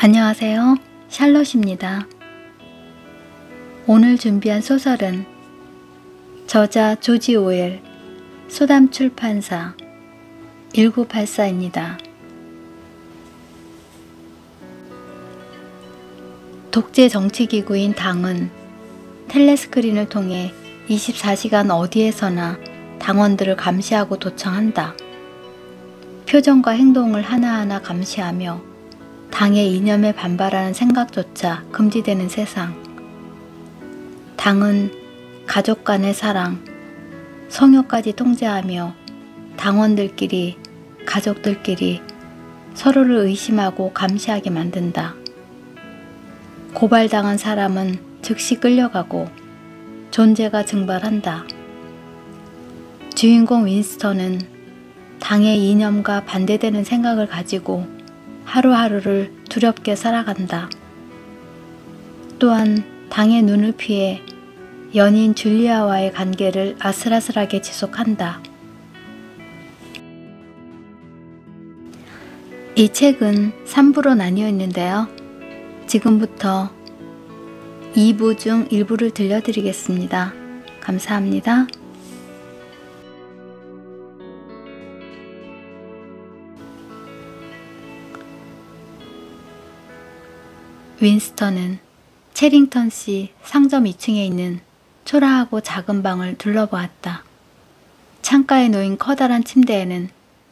안녕하세요. 샬롯입니다. 오늘 준비한 소설은 저자 조지 오웰, 소담 출판사 1984입니다. 독재 정치기구인 당은 텔레스크린을 통해 24시간 어디에서나 당원들을 감시하고 도청한다. 표정과 행동을 하나하나 감시하며 당의 이념에 반발하는 생각조차 금지되는 세상. 당은 가족 간의 사랑, 성욕까지 통제하며 당원들끼리, 가족들끼리 서로를 의심하고 감시하게 만든다. 고발당한 사람은 즉시 끌려가고 존재가 증발한다. 주인공 윈스턴은 당의 이념과 반대되는 생각을 가지고 하루하루를 두렵게 살아간다. 또한 당의 눈을 피해 연인 줄리아와의 관계를 아슬아슬하게 지속한다. 이 책은 3부로 나뉘어 있는데요. 지금부터 2부 중 일부를 들려드리겠습니다. 감사합니다. 윈스턴은 체링턴씨 상점 2층에 있는 초라하고 작은 방을 둘러보았다. 창가에 놓인 커다란 침대에는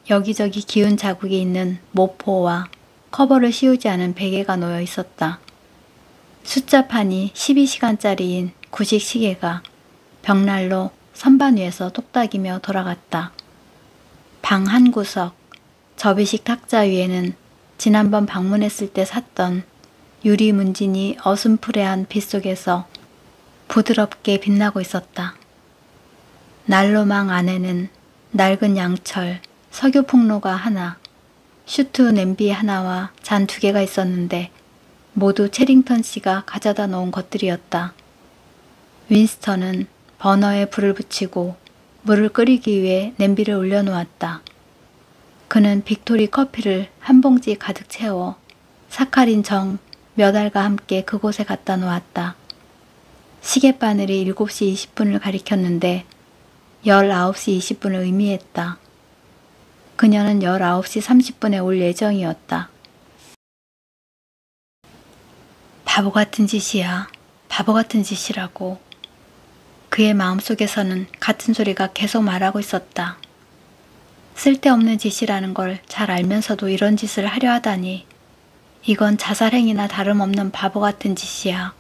여기저기 기운 자국이 있는 모포와 커버를 씌우지 않은 베개가 놓여 있었다. 숫자판이 12시간짜리인 구식 시계가 벽난로 선반 위에서 똑딱이며 돌아갔다. 방 한 구석, 접이식 탁자 위에는 지난번 방문했을 때 샀던 유리 문진이 어슴푸레한 빛 속에서 부드럽게 빛나고 있었다. 난로망 안에는 낡은 양철, 석유 폭로가 하나, 슈트 냄비 하나와 잔 2개가 있었는데 모두 체링턴 씨가 가져다 놓은 것들이었다. 윈스턴은 버너에 불을 붙이고 물을 끓이기 위해 냄비를 올려놓았다. 그는 빅토리 커피를 한 봉지 가득 채워 사카린 정 몇 알과 함께 그곳에 갖다 놓았다. 시계바늘이 7시 20분을 가리켰는데 19시 20분을 의미했다. 그녀는 19시 30분에 올 예정이었다. 바보 같은 짓이야. 바보 같은 짓이라고. 그의 마음속에서는 같은 소리가 계속 말하고 있었다. 쓸데없는 짓이라는 걸 잘 알면서도 이런 짓을 하려 하다니. 이건 자살행위나 다름없는 바보 같은 짓이야.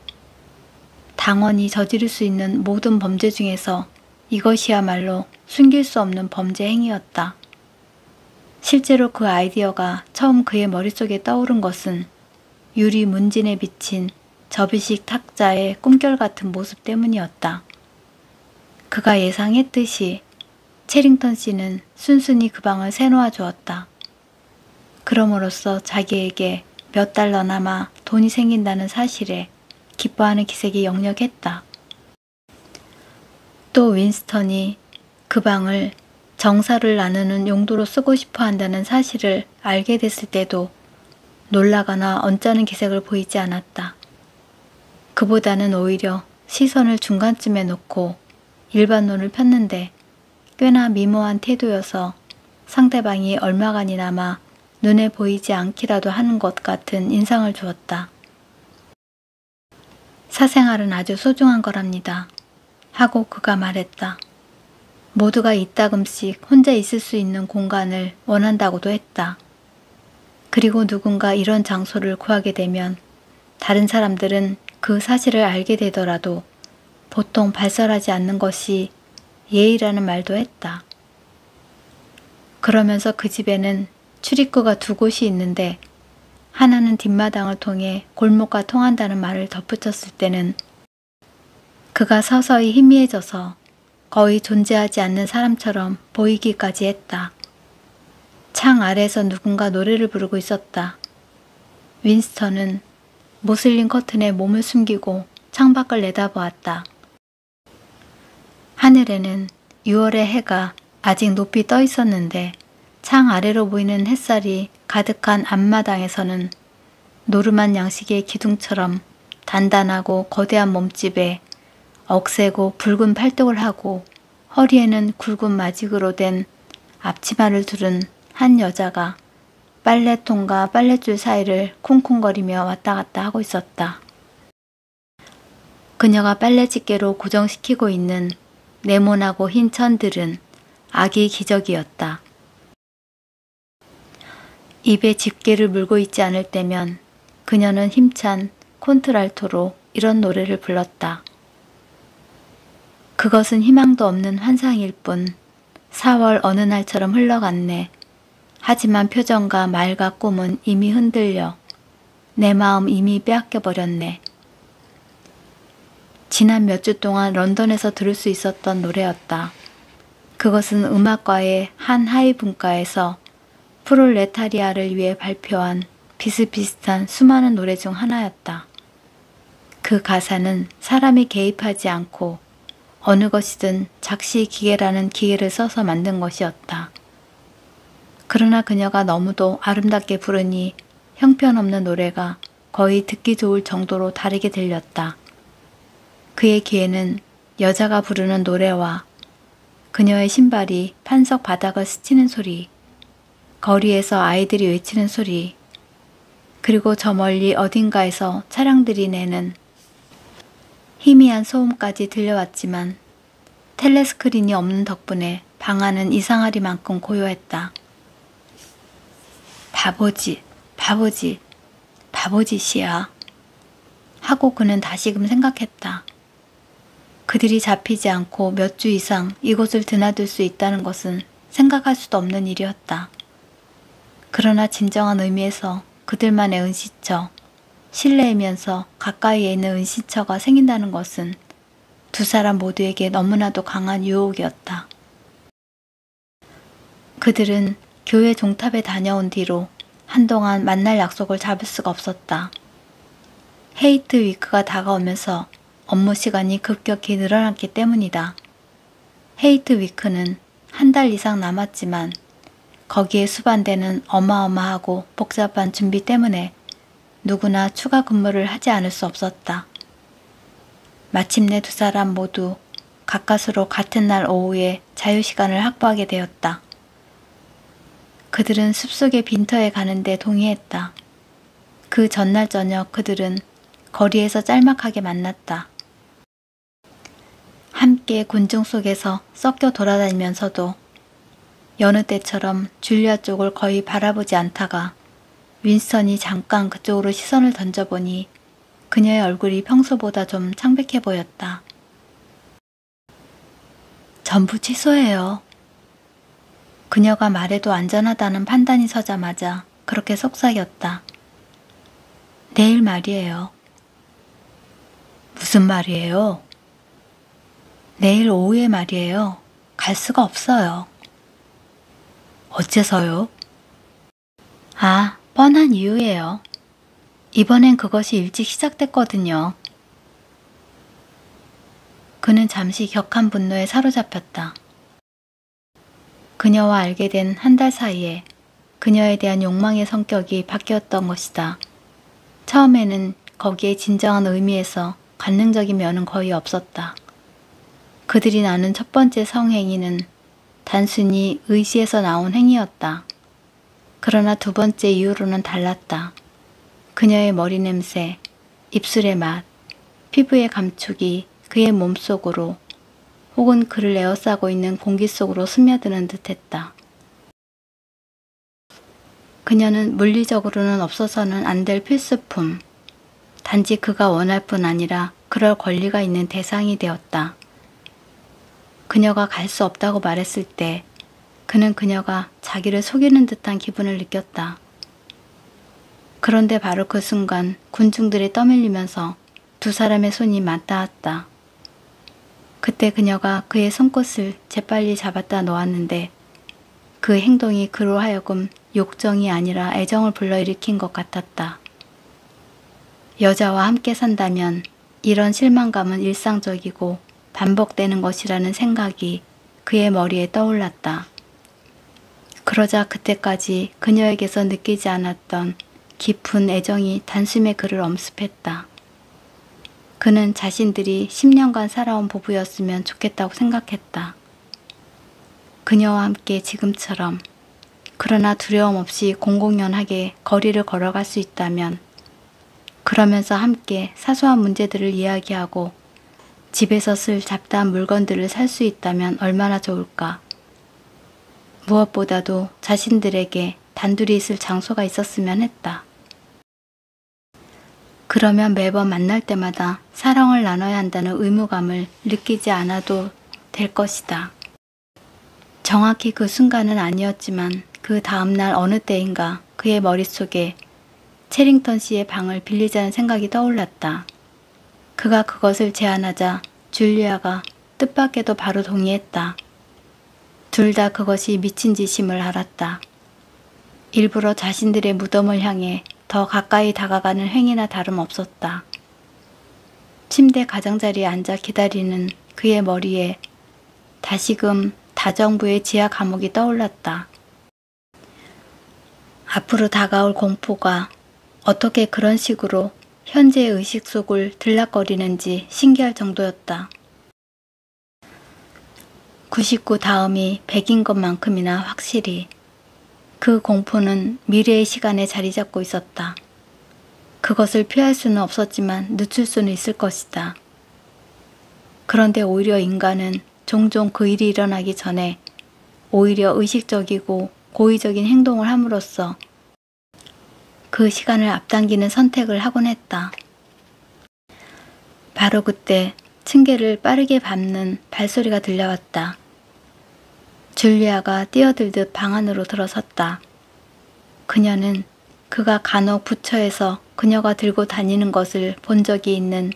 당원이 저지를 수 있는 모든 범죄 중에서 이것이야말로 숨길 수 없는 범죄 행위였다. 실제로 그 아이디어가 처음 그의 머릿속에 떠오른 것은 유리 문진에 비친 접이식 탁자의 꿈결같은 모습 때문이었다. 그가 예상했듯이 체링턴 씨는 순순히 그 방을 새놓아 주었다. 그럼으로써 자기에게 몇 달러나마 돈이 생긴다는 사실에 기뻐하는 기색이 역력했다. 또 윈스턴이 그 방을 정사를 나누는 용도로 쓰고 싶어 한다는 사실을 알게 됐을 때도 놀라거나 언짢은 기색을 보이지 않았다. 그보다는 오히려 시선을 중간쯤에 놓고 일반론을 폈는데 꽤나 미모한 태도여서 상대방이 얼마간이나마 눈에 보이지 않기라도 하는 것 같은 인상을 주었다. 사생활은 아주 소중한 거랍니다. 하고 그가 말했다. 모두가 이따금씩 혼자 있을 수 있는 공간을 원한다고도 했다. 그리고 누군가 이런 장소를 구하게 되면 다른 사람들은 그 사실을 알게 되더라도 보통 발설하지 않는 것이 예의라는 말도 했다. 그러면서 그 집에는 출입구가 2곳이 있는데 하나는 뒷마당을 통해 골목과 통한다는 말을 덧붙였을 때는 그가 서서히 희미해져서 거의 존재하지 않는 사람처럼 보이기까지 했다. 창 아래에서 누군가 노래를 부르고 있었다. 윈스턴은 모슬린 커튼에 몸을 숨기고 창밖을 내다보았다. 하늘에는 6월의 해가 아직 높이 떠 있었는데 창 아래로 보이는 햇살이 가득한 앞마당에서는 노르만 양식의 기둥처럼 단단하고 거대한 몸집에 억세고 붉은 팔뚝을 하고 허리에는 굵은 마직으로 된 앞치마를 두른 한 여자가 빨래통과 빨랫줄 사이를 쿵쿵거리며 왔다 갔다 하고 있었다. 그녀가 빨래집게로 고정시키고 있는 네모나고 흰 천들은 아기 기저귀였다. 입에 집게를 물고 있지 않을 때면 그녀는 힘찬 콘트랄토로 이런 노래를 불렀다. 그것은 희망도 없는 환상일 뿐 4월 어느 날처럼 흘러갔네. 하지만 표정과 말과 꿈은 이미 흔들려 내 마음 이미 빼앗겨버렸네. 지난 몇 주 동안 런던에서 들을 수 있었던 노래였다. 그것은 음악과의 한 하위 분과에서 프롤레타리아를 위해 발표한 비슷비슷한 수많은 노래 중 하나였다. 그 가사는 사람이 개입하지 않고 어느 것이든 작시기계라는 기계를 써서 만든 것이었다. 그러나 그녀가 너무도 아름답게 부르니 형편없는 노래가 거의 듣기 좋을 정도로 다르게 들렸다. 그의 귀에는 여자가 부르는 노래와 그녀의 신발이 판석 바닥을 스치는 소리, 거리에서 아이들이 외치는 소리, 그리고 저 멀리 어딘가에서 차량들이 내는 희미한 소음까지 들려왔지만 텔레스크린이 없는 덕분에 방 안은 이상하리만큼 고요했다. 바보짓이야. 하고 그는 다시금 생각했다. 그들이 잡히지 않고 몇 주 이상 이곳을 드나들 수 있다는 것은 생각할 수도 없는 일이었다. 그러나 진정한 의미에서 그들만의 은시처, 실내이면서 가까이에 있는 은시처가 생긴다는 것은 두 사람 모두에게 너무나도 강한 유혹이었다. 그들은 교회 종탑에 다녀온 뒤로 한동안 만날 약속을 잡을 수가 없었다. 헤이트 위크가 다가오면서 업무 시간이 급격히 늘어났기 때문이다. 헤이트 위크는 한 달 이상 남았지만 거기에 수반되는 어마어마하고 복잡한 준비 때문에 누구나 추가 근무를 하지 않을 수 없었다. 마침내 두 사람 모두 가까스로 같은 날 오후에 자유시간을 확보하게 되었다. 그들은 숲속의 빈터에 가는데 동의했다. 그 전날 저녁 그들은 거리에서 짤막하게 만났다. 함께 군중 속에서 섞여 돌아다니면서도 여느 때처럼 줄리아 쪽을 거의 바라보지 않다가 윈스턴이 잠깐 그쪽으로 시선을 던져보니 그녀의 얼굴이 평소보다 좀 창백해 보였다. 전부 취소해요. 그녀가 말해도 안전하다는 판단이 서자마자 그렇게 속삭였다. 내일 말이에요. 무슨 말이에요? 내일 오후에 말이에요. 갈 수가 없어요. 어째서요? 아, 뻔한 이유예요. 이번엔 그것이 일찍 시작됐거든요. 그는 잠시 격한 분노에 사로잡혔다. 그녀와 알게 된 한 달 사이에 그녀에 대한 욕망의 성격이 바뀌었던 것이다. 처음에는 거기에 진정한 의미에서 관능적인 면은 거의 없었다. 그들이 나눈 첫 번째 성행위는 단순히 의지에서 나온 행위였다. 그러나 두 번째 이후로는 달랐다. 그녀의 머리 냄새, 입술의 맛, 피부의 감촉이 그의 몸속으로 혹은 그를 에워싸고 있는 공기 속으로 스며드는 듯했다. 그녀는 물리적으로는 없어서는 안 될 필수품, 단지 그가 원할 뿐 아니라 그럴 권리가 있는 대상이 되었다. 그녀가 갈 수 없다고 말했을 때 그는 그녀가 자기를 속이는 듯한 기분을 느꼈다. 그런데 바로 그 순간 군중들이 떠밀리면서 두 사람의 손이 맞닿았다. 그때 그녀가 그의 손끝을 재빨리 잡았다 놓았는데 그 행동이 그로 하여금 욕정이 아니라 애정을 불러일으킨 것 같았다. 여자와 함께 산다면 이런 실망감은 일상적이고 반복되는 것이라는 생각이 그의 머리에 떠올랐다. 그러자 그때까지 그녀에게서 느끼지 않았던 깊은 애정이 단숨에 그를 엄습했다. 그는 자신들이 10년간 살아온 부부였으면 좋겠다고 생각했다. 그녀와 함께 지금처럼 그러나 두려움 없이 공공연하게 거리를 걸어갈 수 있다면, 그러면서 함께 사소한 문제들을 이야기하고 집에서 쓸 잡다한 물건들을 살 수 있다면 얼마나 좋을까. 무엇보다도 자신들에게 단둘이 있을 장소가 있었으면 했다. 그러면 매번 만날 때마다 사랑을 나눠야 한다는 의무감을 느끼지 않아도 될 것이다. 정확히 그 순간은 아니었지만 그 다음날 어느 때인가 그의 머릿속에 체링턴 씨의 방을 빌리자는 생각이 떠올랐다. 그가 그것을 제안하자 줄리아가 뜻밖에도 바로 동의했다. 둘 다 그것이 미친 짓임을 알았다. 일부러 자신들의 무덤을 향해 더 가까이 다가가는 행위나 다름없었다. 침대 가장자리에 앉아 기다리는 그의 머리에 다시금 다정부의 지하 감옥이 떠올랐다. 앞으로 다가올 공포가 어떻게 그런 식으로 현재의 의식 속을 들락거리는지 신기할 정도였다. 99 다음이 100인 것만큼이나 확실히 그 공포는 미래의 시간에 자리 잡고 있었다. 그것을 피할 수는 없었지만 늦출 수는 있을 것이다. 그런데 오히려 인간은 종종 그 일이 일어나기 전에 오히려 의식적이고 고의적인 행동을 함으로써 그 시간을 앞당기는 선택을 하곤 했다. 바로 그때 층계를 빠르게 밟는 발소리가 들려왔다. 줄리아가 뛰어들듯 방 안으로 들어섰다. 그녀는 그가 간혹 부처에서 그녀가 들고 다니는 것을 본 적이 있는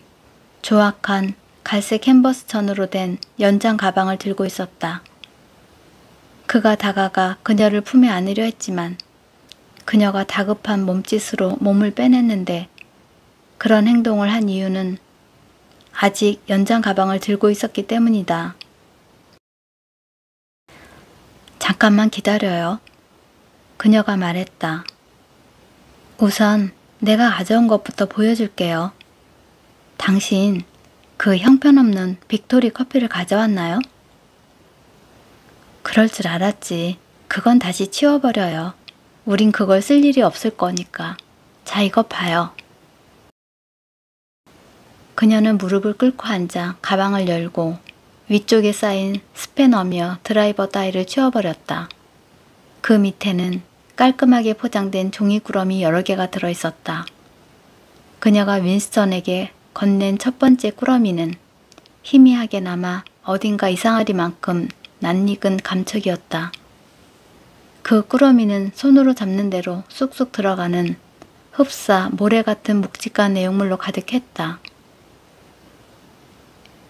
조악한 갈색 캔버스 천으로 된 연장 가방을 들고 있었다. 그가 다가가 그녀를 품에 안으려 했지만 그녀가 다급한 몸짓으로 몸을 빼냈는데, 그런 행동을 한 이유는 아직 연장 가방을 들고 있었기 때문이다. 잠깐만 기다려요. 그녀가 말했다. 우선 내가 가져온 것부터 보여줄게요. 당신 그 형편없는 빅토리 커피를 가져왔나요? 그럴 줄 알았지. 그건 다시 치워버려요. 우린 그걸 쓸 일이 없을 거니까. 자, 이거 봐요. 그녀는 무릎을 꿇고 앉아 가방을 열고 위쪽에 쌓인 스패너며 드라이버 따위를 치워버렸다. 그 밑에는 깔끔하게 포장된 종이꾸러미 여러 개가 들어있었다. 그녀가 윈스턴에게 건넨 첫 번째 꾸러미는 희미하게나마 어딘가 이상하리만큼 낯익은 감촉이었다. 그 꾸러미는 손으로 잡는 대로 쑥쑥 들어가는 흡사, 모래 같은 묵직한 내용물로 가득했다.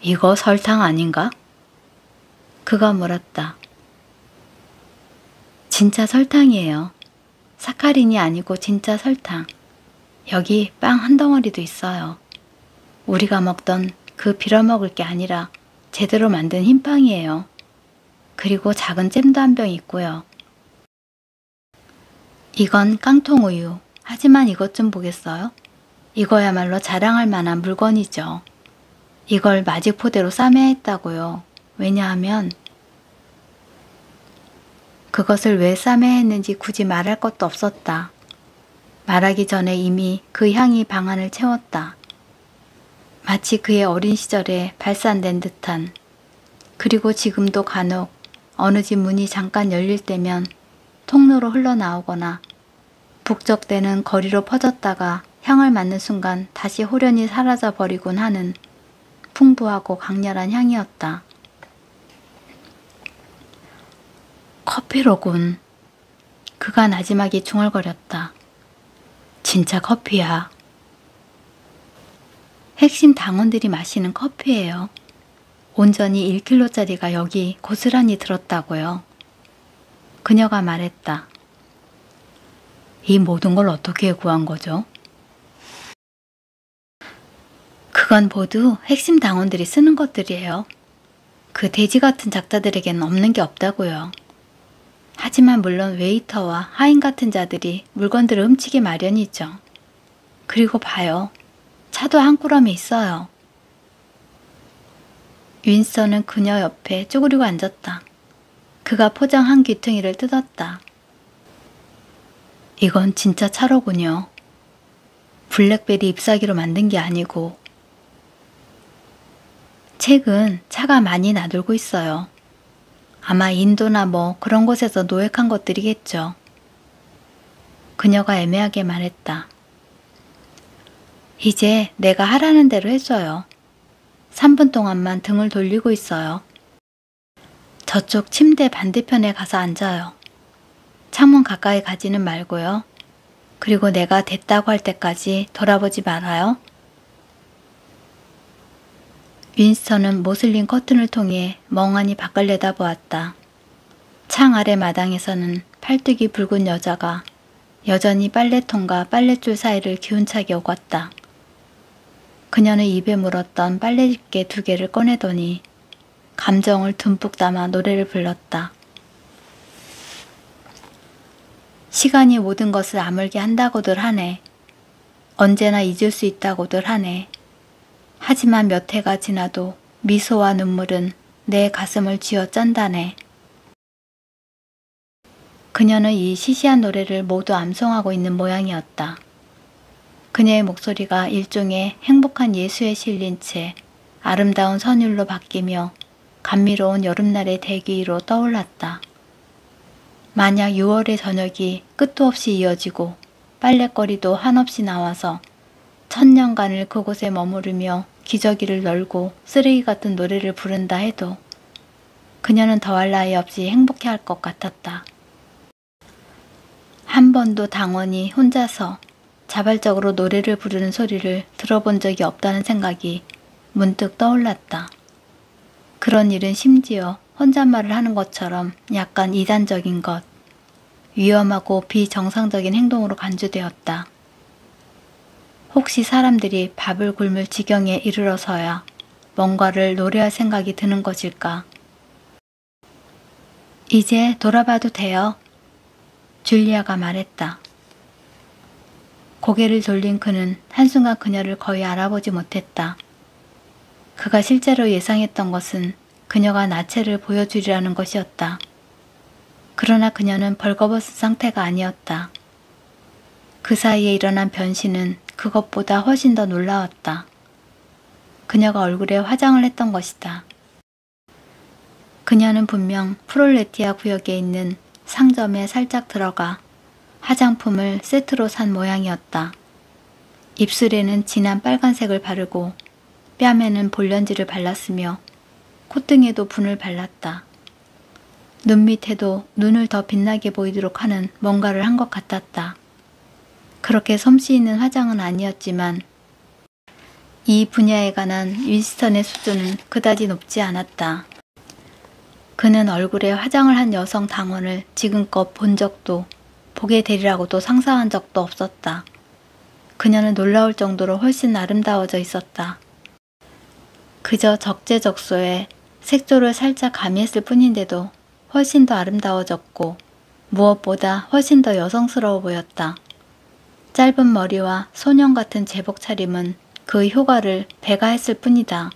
이거 설탕 아닌가? 그가 물었다. 진짜 설탕이에요. 사카린이 아니고 진짜 설탕. 여기 빵 한 덩어리도 있어요. 우리가 먹던 그 빌어먹을 게 아니라 제대로 만든 흰빵이에요. 그리고 작은 잼도 한 병 있고요. 이건 깡통우유. 하지만 이것 좀 보겠어요? 이거야말로 자랑할 만한 물건이죠. 이걸 마직포대로 싸매야 했다고요. 왜냐하면 그것을 왜 싸매야 했는지 굳이 말할 것도 없었다. 말하기 전에 이미 그 향이 방 안을 채웠다. 마치 그의 어린 시절에 발산된 듯한, 그리고 지금도 간혹 어느 집 문이 잠깐 열릴 때면 통로로 흘러나오거나 북적대는 거리로 퍼졌다가 향을 맡는 순간 다시 호련히 사라져 버리곤 하는 풍부하고 강렬한 향이었다. 커피로군. 그가 나지막이 중얼거렸다. 진짜 커피야. 핵심 당원들이 마시는 커피예요. 온전히 1kg짜리가 여기 고스란히 들었다고요. 그녀가 말했다. 이 모든 걸 어떻게 구한 거죠? 그건 모두 핵심 당원들이 쓰는 것들이에요. 그 돼지 같은 작자들에게는 없는 게 없다고요. 하지만 물론 웨이터와 하인 같은 자들이 물건들을 훔치기 마련이죠. 그리고 봐요. 차도 한 꾸러미 있어요. 윈스턴은 그녀 옆에 쪼그리고 앉았다. 그가 포장한 귀퉁이를 뜯었다. 이건 진짜 차로군요. 블랙베리 잎사귀로 만든 게 아니고. 책은 차가 많이 나돌고 있어요. 아마 인도나 뭐 그런 곳에서 노획한 것들이겠죠. 그녀가 애매하게 말했다. 이제 내가 하라는 대로 해줘요. 3분 동안만 등을 돌리고 있어요. 저쪽 침대 반대편에 가서 앉아요. 창문 가까이 가지는 말고요. 그리고 내가 됐다고 할 때까지 돌아보지 말아요. 윈스턴은 모슬린 커튼을 통해 멍하니 밖을 내다보았다. 창 아래 마당에서는 팔뚝이 붉은 여자가 여전히 빨래통과 빨랫줄 사이를 기운차게 오갔다. 그녀는 입에 물었던 빨래집게 2개를 꺼내더니 감정을 듬뿍 담아 노래를 불렀다. 시간이 모든 것을 아물게 한다고들 하네. 언제나 잊을 수 있다고들 하네. 하지만 몇 해가 지나도 미소와 눈물은 내 가슴을 쥐어 짠다네. 그녀는 이 시시한 노래를 모두 암송하고 있는 모양이었다. 그녀의 목소리가 일종의 행복한 예수에 실린 채 아름다운 선율로 바뀌며 감미로운 여름날의 대기 위로 떠올랐다. 만약 6월의 저녁이 끝도 없이 이어지고 빨랫거리도 한없이 나와서 천년간을 그곳에 머무르며 기저귀를 널고 쓰레기 같은 노래를 부른다 해도 그녀는 더할 나위 없이 행복해할 것 같았다. 한 번도 당원이 혼자서 자발적으로 노래를 부르는 소리를 들어본 적이 없다는 생각이 문득 떠올랐다. 그런 일은 심지어 혼잣말을 하는 것처럼 약간 이단적인 것, 위험하고 비정상적인 행동으로 간주되었다. 혹시 사람들이 밥을 굶을 지경에 이르러서야 뭔가를 노래할 생각이 드는 것일까? 이제 돌아봐도 돼요. 줄리아가 말했다. 고개를 돌린 그는 한순간 그녀를 거의 알아보지 못했다. 그가 실제로 예상했던 것은 그녀가 나체를 보여주리라는 것이었다. 그러나 그녀는 벌거벗은 상태가 아니었다. 그 사이에 일어난 변신은 그것보다 훨씬 더 놀라웠다. 그녀가 얼굴에 화장을 했던 것이다. 그녀는 분명 프롤레티아 구역에 있는 상점에 살짝 들어가 화장품을 세트로 산 모양이었다. 입술에는 진한 빨간색을 바르고 뺨에는 볼렌지를 발랐으며 콧등에도 분을 발랐다. 눈 밑에도 눈을 더 빛나게 보이도록 하는 뭔가를 한 것 같았다. 그렇게 솜씨 있는 화장은 아니었지만 이 분야에 관한 윈스턴의 수준은 그다지 높지 않았다. 그는 얼굴에 화장을 한 여성 당원을 지금껏 본 적도 보게 되리라고도 상상한 적도 없었다. 그녀는 놀라울 정도로 훨씬 아름다워져 있었다. 그저 적재적소에 색조를 살짝 가미했을 뿐인데도 훨씬 더 아름다워졌고 무엇보다 훨씬 더 여성스러워 보였다. 짧은 머리와 소년 같은 제복 차림은 그 효과를 배가했을 뿐이다.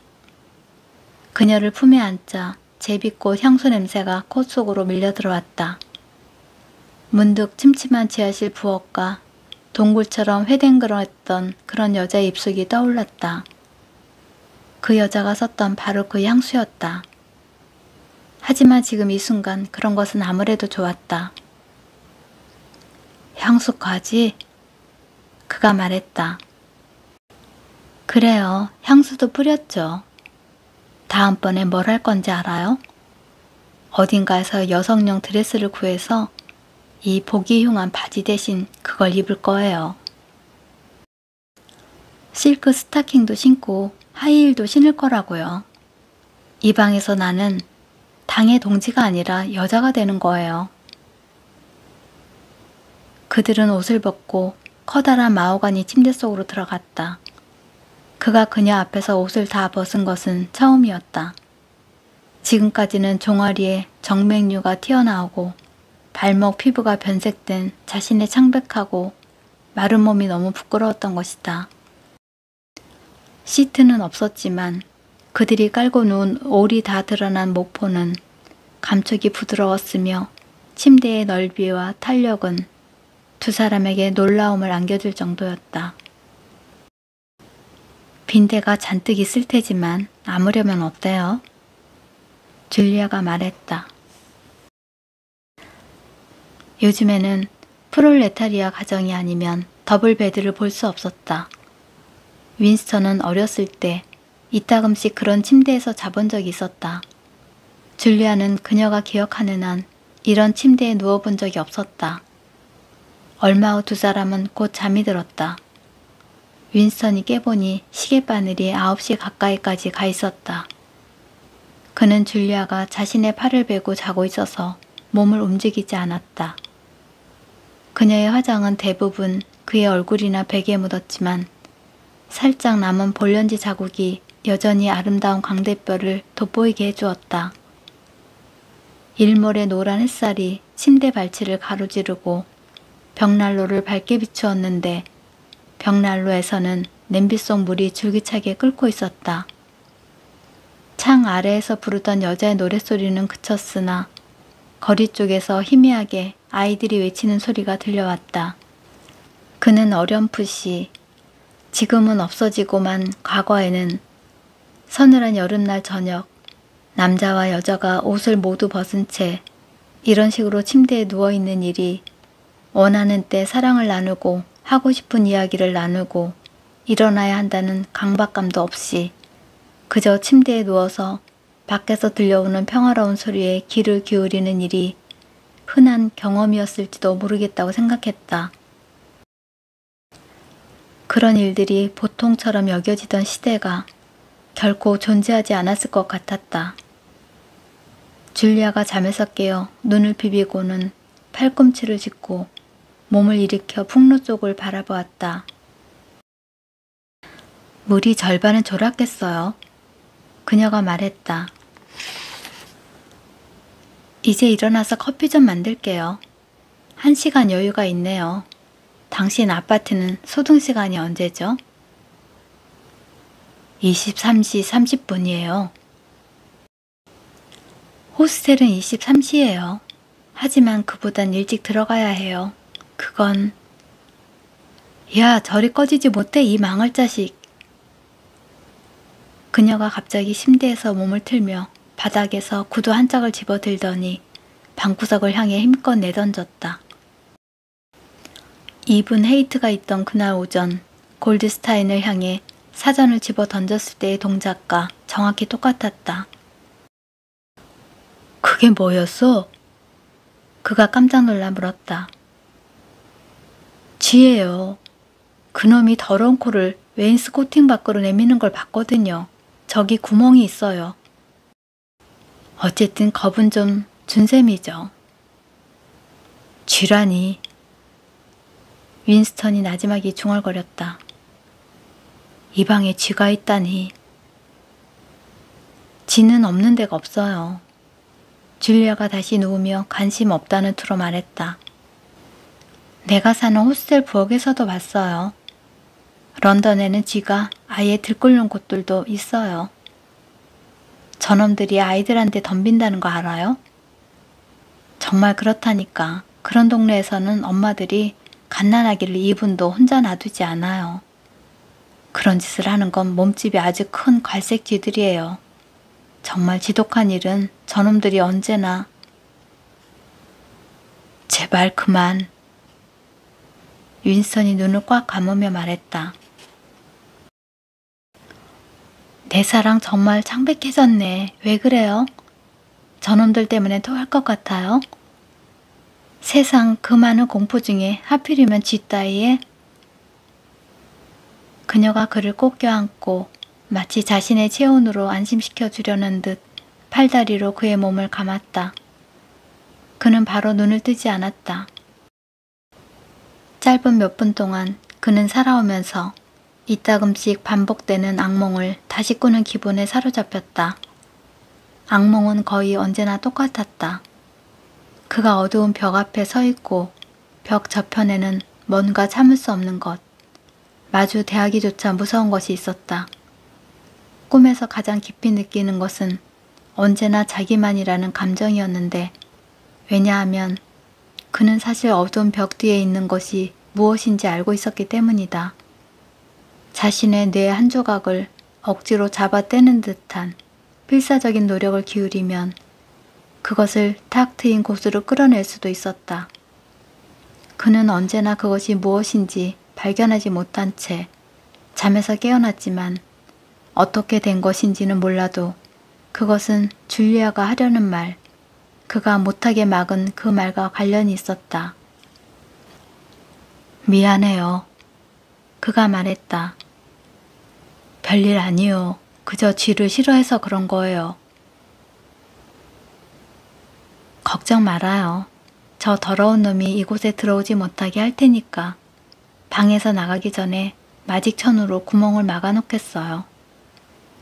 그녀를 품에 안자 제비꽃 향수 냄새가 콧 속으로 밀려 들어왔다. 문득 침침한 지하실 부엌과 동굴처럼 회댕그렁했던 그런 여자의 입속이 떠올랐다. 그 여자가 썼던 바로 그 향수였다. 하지만 지금 이 순간 그런 것은 아무래도 좋았다. 향수까지? 그가 말했다. 그래요. 향수도 뿌렸죠. 다음번에 뭘 할 건지 알아요? 어딘가에서 여성용 드레스를 구해서 이 보기 흉한 바지 대신 그걸 입을 거예요. 실크 스타킹도 신고 하이힐도 신을 거라고요. 이 방에서 나는 당의 동지가 아니라 여자가 되는 거예요. 그들은 옷을 벗고 커다란 마호가니 침대 속으로 들어갔다. 그가 그녀 앞에서 옷을 다 벗은 것은 처음이었다. 지금까지는 종아리에 정맥류가 튀어나오고 발목 피부가 변색된 자신의 창백하고 마른 몸이 너무 부끄러웠던 것이다. 시트는 없었지만 그들이 깔고 누운 올이 다 드러난 모포는 감촉이 부드러웠으며 침대의 넓이와 탄력은 두 사람에게 놀라움을 안겨줄 정도였다. 빈대가 잔뜩 있을 테지만 아무려면 어때요? 줄리아가 말했다. 요즘에는 프롤레타리아 가정이 아니면 더블 베드를 볼 수 없었다. 윈스턴은 어렸을 때 이따금씩 그런 침대에서 자본 적이 있었다. 줄리아는 그녀가 기억하는 한 이런 침대에 누워본 적이 없었다. 얼마 후 두 사람은 곧 잠이 들었다. 윈스턴이 깨보니 시계바늘이 9시 가까이까지 가 있었다. 그는 줄리아가 자신의 팔을 베고 자고 있어서 몸을 움직이지 않았다. 그녀의 화장은 대부분 그의 얼굴이나 베개에 묻었지만 살짝 남은 볼렌지 자국이 여전히 아름다운 광대뼈를 돋보이게 해주었다. 일몰의 노란 햇살이 침대 발치를 가로지르고 벽난로를 밝게 비추었는데 벽난로에서는 냄비 속 물이 줄기차게 끓고 있었다. 창 아래에서 부르던 여자의 노랫소리는 그쳤으나 거리 쪽에서 희미하게 아이들이 외치는 소리가 들려왔다. 그는 어렴풋이 지금은 없어지고만 과거에는 서늘한 여름날 저녁 남자와 여자가 옷을 모두 벗은 채 이런 식으로 침대에 누워있는 일이 원하는 때 사랑을 나누고 하고 싶은 이야기를 나누고 일어나야 한다는 강박감도 없이 그저 침대에 누워서 밖에서 들려오는 평화로운 소리에 귀를 기울이는 일이 흔한 경험이었을지도 모르겠다고 생각했다. 그런 일들이 보통처럼 여겨지던 시대가 결코 존재하지 않았을 것 같았다. 줄리아가 잠에서 깨어 눈을 비비고는 팔꿈치를 짚고 몸을 일으켜 풍로 쪽을 바라보았다. 물이 절반은 졸았겠어요. 그녀가 말했다. 이제 일어나서 커피 좀 만들게요. 1시간 여유가 있네요. 당신 아파트는 소등시간이 언제죠? 23시 30분이에요. 호스텔은 23시예요. 하지만 그보단 일찍 들어가야 해요. 그건... 야, 저리 꺼지지 못해 이 망할 자식. 그녀가 갑자기 침대에서 몸을 틀며 바닥에서 구두 한 짝을 집어들더니 방구석을 향해 힘껏 내던졌다. 이분 헤이트가 있던 그날 오전 골드스타인을 향해 사전을 집어 던졌을 때의 동작과 정확히 똑같았다. 그게 뭐였어? 그가 깜짝 놀라 물었다. 쥐예요. 그놈이 더러운 코를 웨인스코팅 밖으로 내미는 걸 봤거든요. 저기 구멍이 있어요. 어쨌든 겁은 좀 준 셈이죠. 쥐라니. 윈스턴이 나지막이 중얼거렸다. 이 방에 쥐가 있다니. 쥐는 없는 데가 없어요. 줄리아가 다시 누우며 관심 없다는 투로 말했다. 내가 사는 호스텔 부엌에서도 봤어요. 런던에는 쥐가 아예 들끓는 곳들도 있어요. 저놈들이 아이들한테 덤빈다는 거 알아요? 정말 그렇다니까. 그런 동네에서는 엄마들이 갓난아기를 2분도 혼자 놔두지 않아요. 그런 짓을 하는 건 몸집이 아주 큰 갈색 쥐들이에요. 정말 지독한 일은 저놈들이 언제나... 제발 그만. 윈스턴이 눈을 꽉 감으며 말했다. 내 사랑 정말 창백해졌네. 왜 그래요? 저놈들 때문에 토할 것 같아요? 세상 그 많은 공포 중에 하필이면 쥐 따위에? 그녀가 그를 꼭 껴안고 마치 자신의 체온으로 안심시켜 주려는 듯 팔다리로 그의 몸을 감았다. 그는 바로 눈을 뜨지 않았다. 짧은 몇 분 동안 그는 살아오면서 이따금씩 반복되는 악몽을 다시 꾸는 기분에 사로잡혔다. 악몽은 거의 언제나 똑같았다. 그가 어두운 벽 앞에 서 있고 벽 저편에는 뭔가 참을 수 없는 것, 마주 대하기조차 무서운 것이 있었다. 꿈에서 가장 깊이 느끼는 것은 언제나 자기만이라는 감정이었는데, 왜냐하면 그는 사실 어두운 벽 뒤에 있는 것이 무엇인지 알고 있었기 때문이다. 자신의 뇌의 한 조각을 억지로 잡아떼는 듯한 필사적인 노력을 기울이면 그것을 탁 트인 곳으로 끌어낼 수도 있었다. 그는 언제나 그것이 무엇인지 발견하지 못한 채 잠에서 깨어났지만 어떻게 된 것인지는 몰라도 그것은 줄리아가 하려는 말, 그가 못하게 막은 그 말과 관련이 있었다. 미안해요. 그가 말했다. 별일 아니요. 그저 쥐를 싫어해서 그런 거예요. 걱정 말아요. 저 더러운 놈이 이곳에 들어오지 못하게 할 테니까 방에서 나가기 전에 마직천으로 구멍을 막아놓겠어요.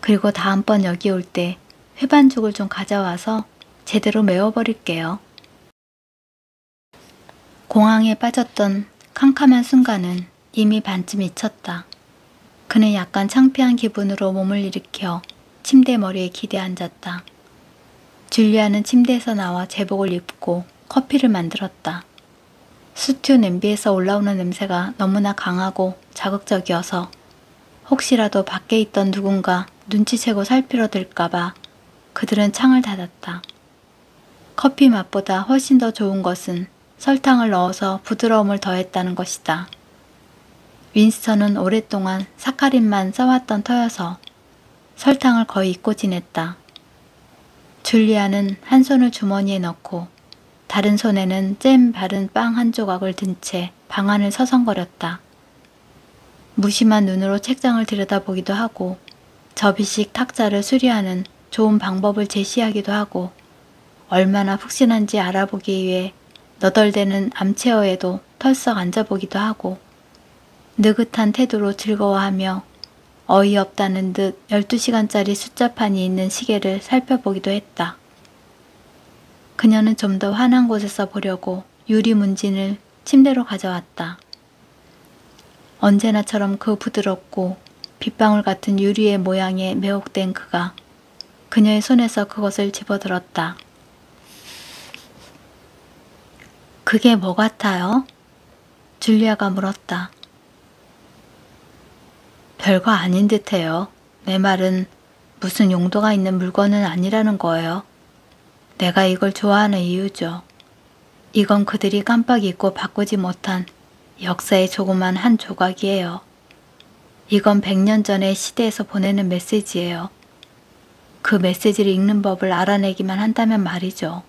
그리고 다음번 여기 올 때 회반죽을 좀 가져와서 제대로 메워버릴게요. 공황에 빠졌던 캄캄한 순간은 이미 반쯤 잊혔다. 그는 약간 창피한 기분으로 몸을 일으켜 침대 머리에 기대 앉았다. 줄리아는 침대에서 나와 제복을 입고 커피를 만들었다. 스튜 냄비에서 올라오는 냄새가 너무나 강하고 자극적이어서 혹시라도 밖에 있던 누군가 눈치채고 살피러 들까봐 그들은 창을 닫았다. 커피 맛보다 훨씬 더 좋은 것은 설탕을 넣어서 부드러움을 더했다는 것이다. 윈스턴은 오랫동안 사카린만 써왔던 터여서 설탕을 거의 잊고 지냈다. 줄리아는 한 손을 주머니에 넣고 다른 손에는 잼 바른 빵 한 조각을 든 채 방 안을 서성거렸다. 무심한 눈으로 책장을 들여다보기도 하고 접이식 탁자를 수리하는 좋은 방법을 제시하기도 하고 얼마나 푹신한지 알아보기 위해 너덜대는 암체어에도 털썩 앉아보기도 하고 느긋한 태도로 즐거워하며 어이없다는 듯 12시간짜리 숫자판이 있는 시계를 살펴보기도 했다. 그녀는 좀 더 환한 곳에서 보려고 유리 문진을 침대로 가져왔다. 언제나처럼 그 부드럽고 빗방울 같은 유리의 모양에 매혹된 그가 그녀의 손에서 그것을 집어들었다. 그게 뭐 같아요? 줄리아가 물었다. 별거 아닌 듯해요. 내 말은 무슨 용도가 있는 물건은 아니라는 거예요. 내가 이걸 좋아하는 이유죠. 이건 그들이 깜빡 잊고 바꾸지 못한 역사의 조그만 한 조각이에요. 이건 100년 전의 시대에서 보내는 메시지예요. 그 메시지를 읽는 법을 알아내기만 한다면 말이죠.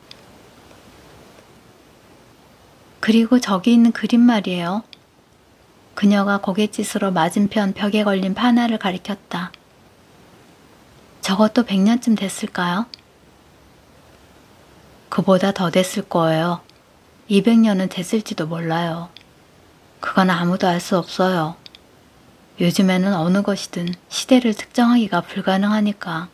그리고 저기 있는 그림 말이에요. 그녀가 고갯짓으로 맞은편 벽에 걸린 판화를 가리켰다. 저것도 100년쯤 됐을까요? 그보다 더 됐을 거예요. 200년은 됐을지도 몰라요. 그건 아무도 알 수 없어요. 요즘에는 어느 것이든 시대를 특정하기가 불가능하니까.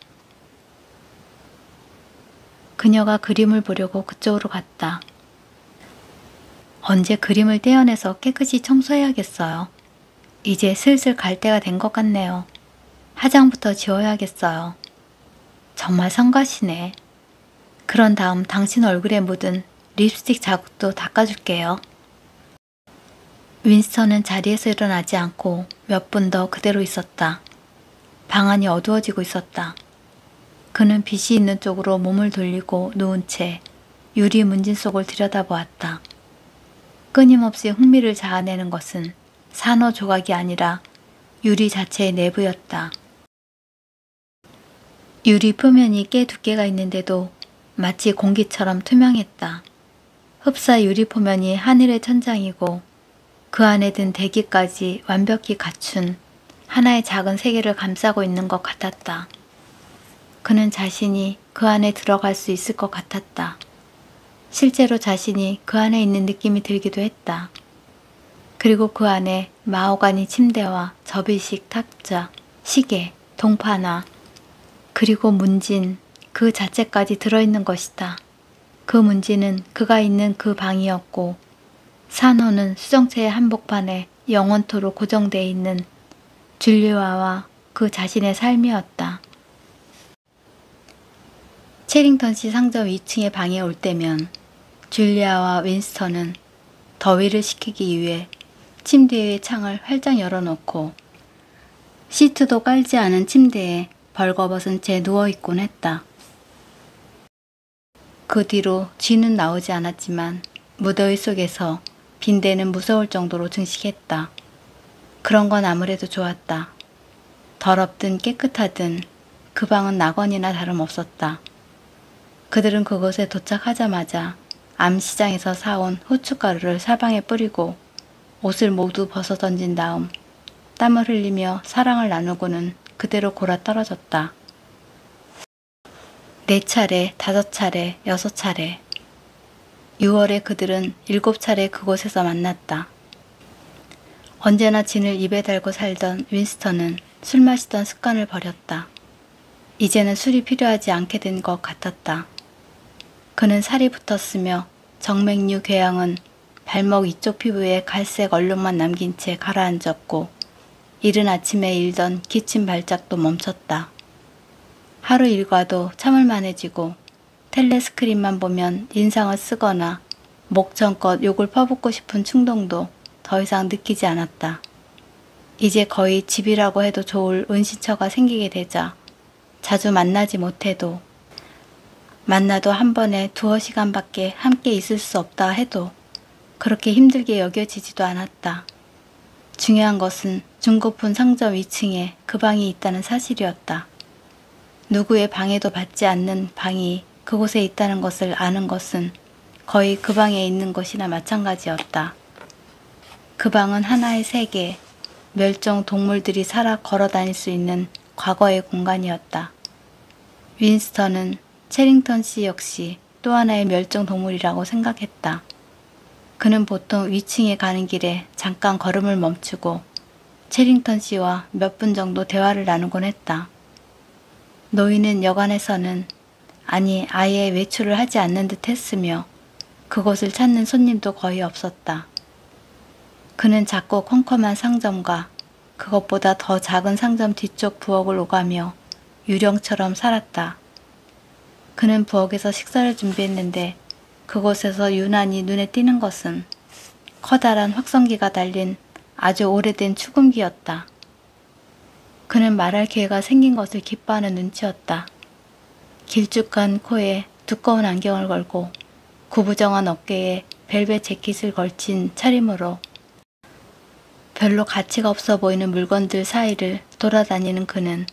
그녀가 그림을 보려고 그쪽으로 갔다. 언제 그림을 떼어내서 깨끗이 청소해야겠어요. 이제 슬슬 갈 때가 된 것 같네요. 화장부터 지워야겠어요. 정말 성가시네. 그런 다음 당신 얼굴에 묻은 립스틱 자국도 닦아줄게요. 윈스턴은 자리에서 일어나지 않고 몇 분 더 그대로 있었다. 방 안이 어두워지고 있었다. 그는 빛이 있는 쪽으로 몸을 돌리고 누운 채 유리 문진 속을 들여다보았다. 끊임없이 흥미를 자아내는 것은 산호 조각이 아니라 유리 자체의 내부였다. 유리 표면이 꽤 두께가 있는데도 마치 공기처럼 투명했다. 흡사 유리 표면이 하늘의 천장이고 그 안에 든 대기까지 완벽히 갖춘 하나의 작은 세계를 감싸고 있는 것 같았다. 그는 자신이 그 안에 들어갈 수 있을 것 같았다. 실제로 자신이 그 안에 있는 느낌이 들기도 했다. 그리고 그 안에 마호가니 침대와 접이식 탁자, 시계, 동판화, 그리고 문진 그 자체까지 들어있는 것이다. 그 문지는 그가 있는 그 방이었고 산호는 수정체의 한복판에 영원토록 고정되어 있는 줄리아와 그 자신의 삶이었다. 체링턴시 상점 2층의 방에 올 때면 줄리아와 윈스턴은 더위를 식히기 위해 침대 위의 창을 활짝 열어놓고 시트도 깔지 않은 침대에 벌거벗은 채 누워있곤 했다. 그 뒤로 쥐는 나오지 않았지만 무더위 속에서 빈대는 무서울 정도로 증식했다. 그런 건 아무래도 좋았다. 더럽든 깨끗하든 그 방은 낙원이나 다름없었다. 그들은 그곳에 도착하자마자 암시장에서 사온 후춧가루를 사방에 뿌리고 옷을 모두 벗어 던진 다음 땀을 흘리며 사랑을 나누고는 그대로 골아떨어졌다. 4차례, 5차례, 6차례. 6월에 그들은 7차례 그곳에서 만났다. 언제나 진을 입에 달고 살던 윈스턴은 술 마시던 습관을 버렸다. 이제는 술이 필요하지 않게 된 것 같았다. 그는 살이 붙었으며 정맥류 궤양은 발목 이쪽 피부에 갈색 얼룩만 남긴 채 가라앉았고 이른 아침에 일던 기침 발작도 멈췄다. 하루 일과도 참을만해지고 텔레스크린만 보면 인상을 쓰거나 목청껏 욕을 퍼붓고 싶은 충동도 더 이상 느끼지 않았다. 이제 거의 집이라고 해도 좋을 은신처가 생기게 되자 자주 만나지 못해도 만나도 한 번에 2시간밖에 함께 있을 수 없다 해도 그렇게 힘들게 여겨지지도 않았다. 중요한 것은 중고픈 상점 2층에 그 방이 있다는 사실이었다. 누구의 방해도 받지 않는 방이 그곳에 있다는 것을 아는 것은 거의 그 방에 있는 것이나 마찬가지였다. 그 방은 하나의 세계, 멸종 동물들이 살아 걸어 다닐 수 있는 과거의 공간이었다. 윈스턴은 체링턴 씨 역시 또 하나의 멸종 동물이라고 생각했다. 그는 보통 위층에 가는 길에 잠깐 걸음을 멈추고 체링턴 씨와 몇 분 정도 대화를 나누곤 했다. 노인은 여관에서는 아니 아예 외출을 하지 않는 듯 했으며 그곳을 찾는 손님도 거의 없었다. 그는 작고 컴컴한 상점과 그것보다 더 작은 상점 뒤쪽 부엌을 오가며 유령처럼 살았다. 그는 부엌에서 식사를 준비했는데 그곳에서 유난히 눈에 띄는 것은 커다란 확성기가 달린 아주 오래된 축음기였다. 그는 말할 기회가 생긴 것을 기뻐하는 눈치였다. 길쭉한 코에 두꺼운 안경을 걸고 구부정한 어깨에 벨벳 재킷을 걸친 차림으로 별로 가치가 없어 보이는 물건들 사이를 돌아다니는 그는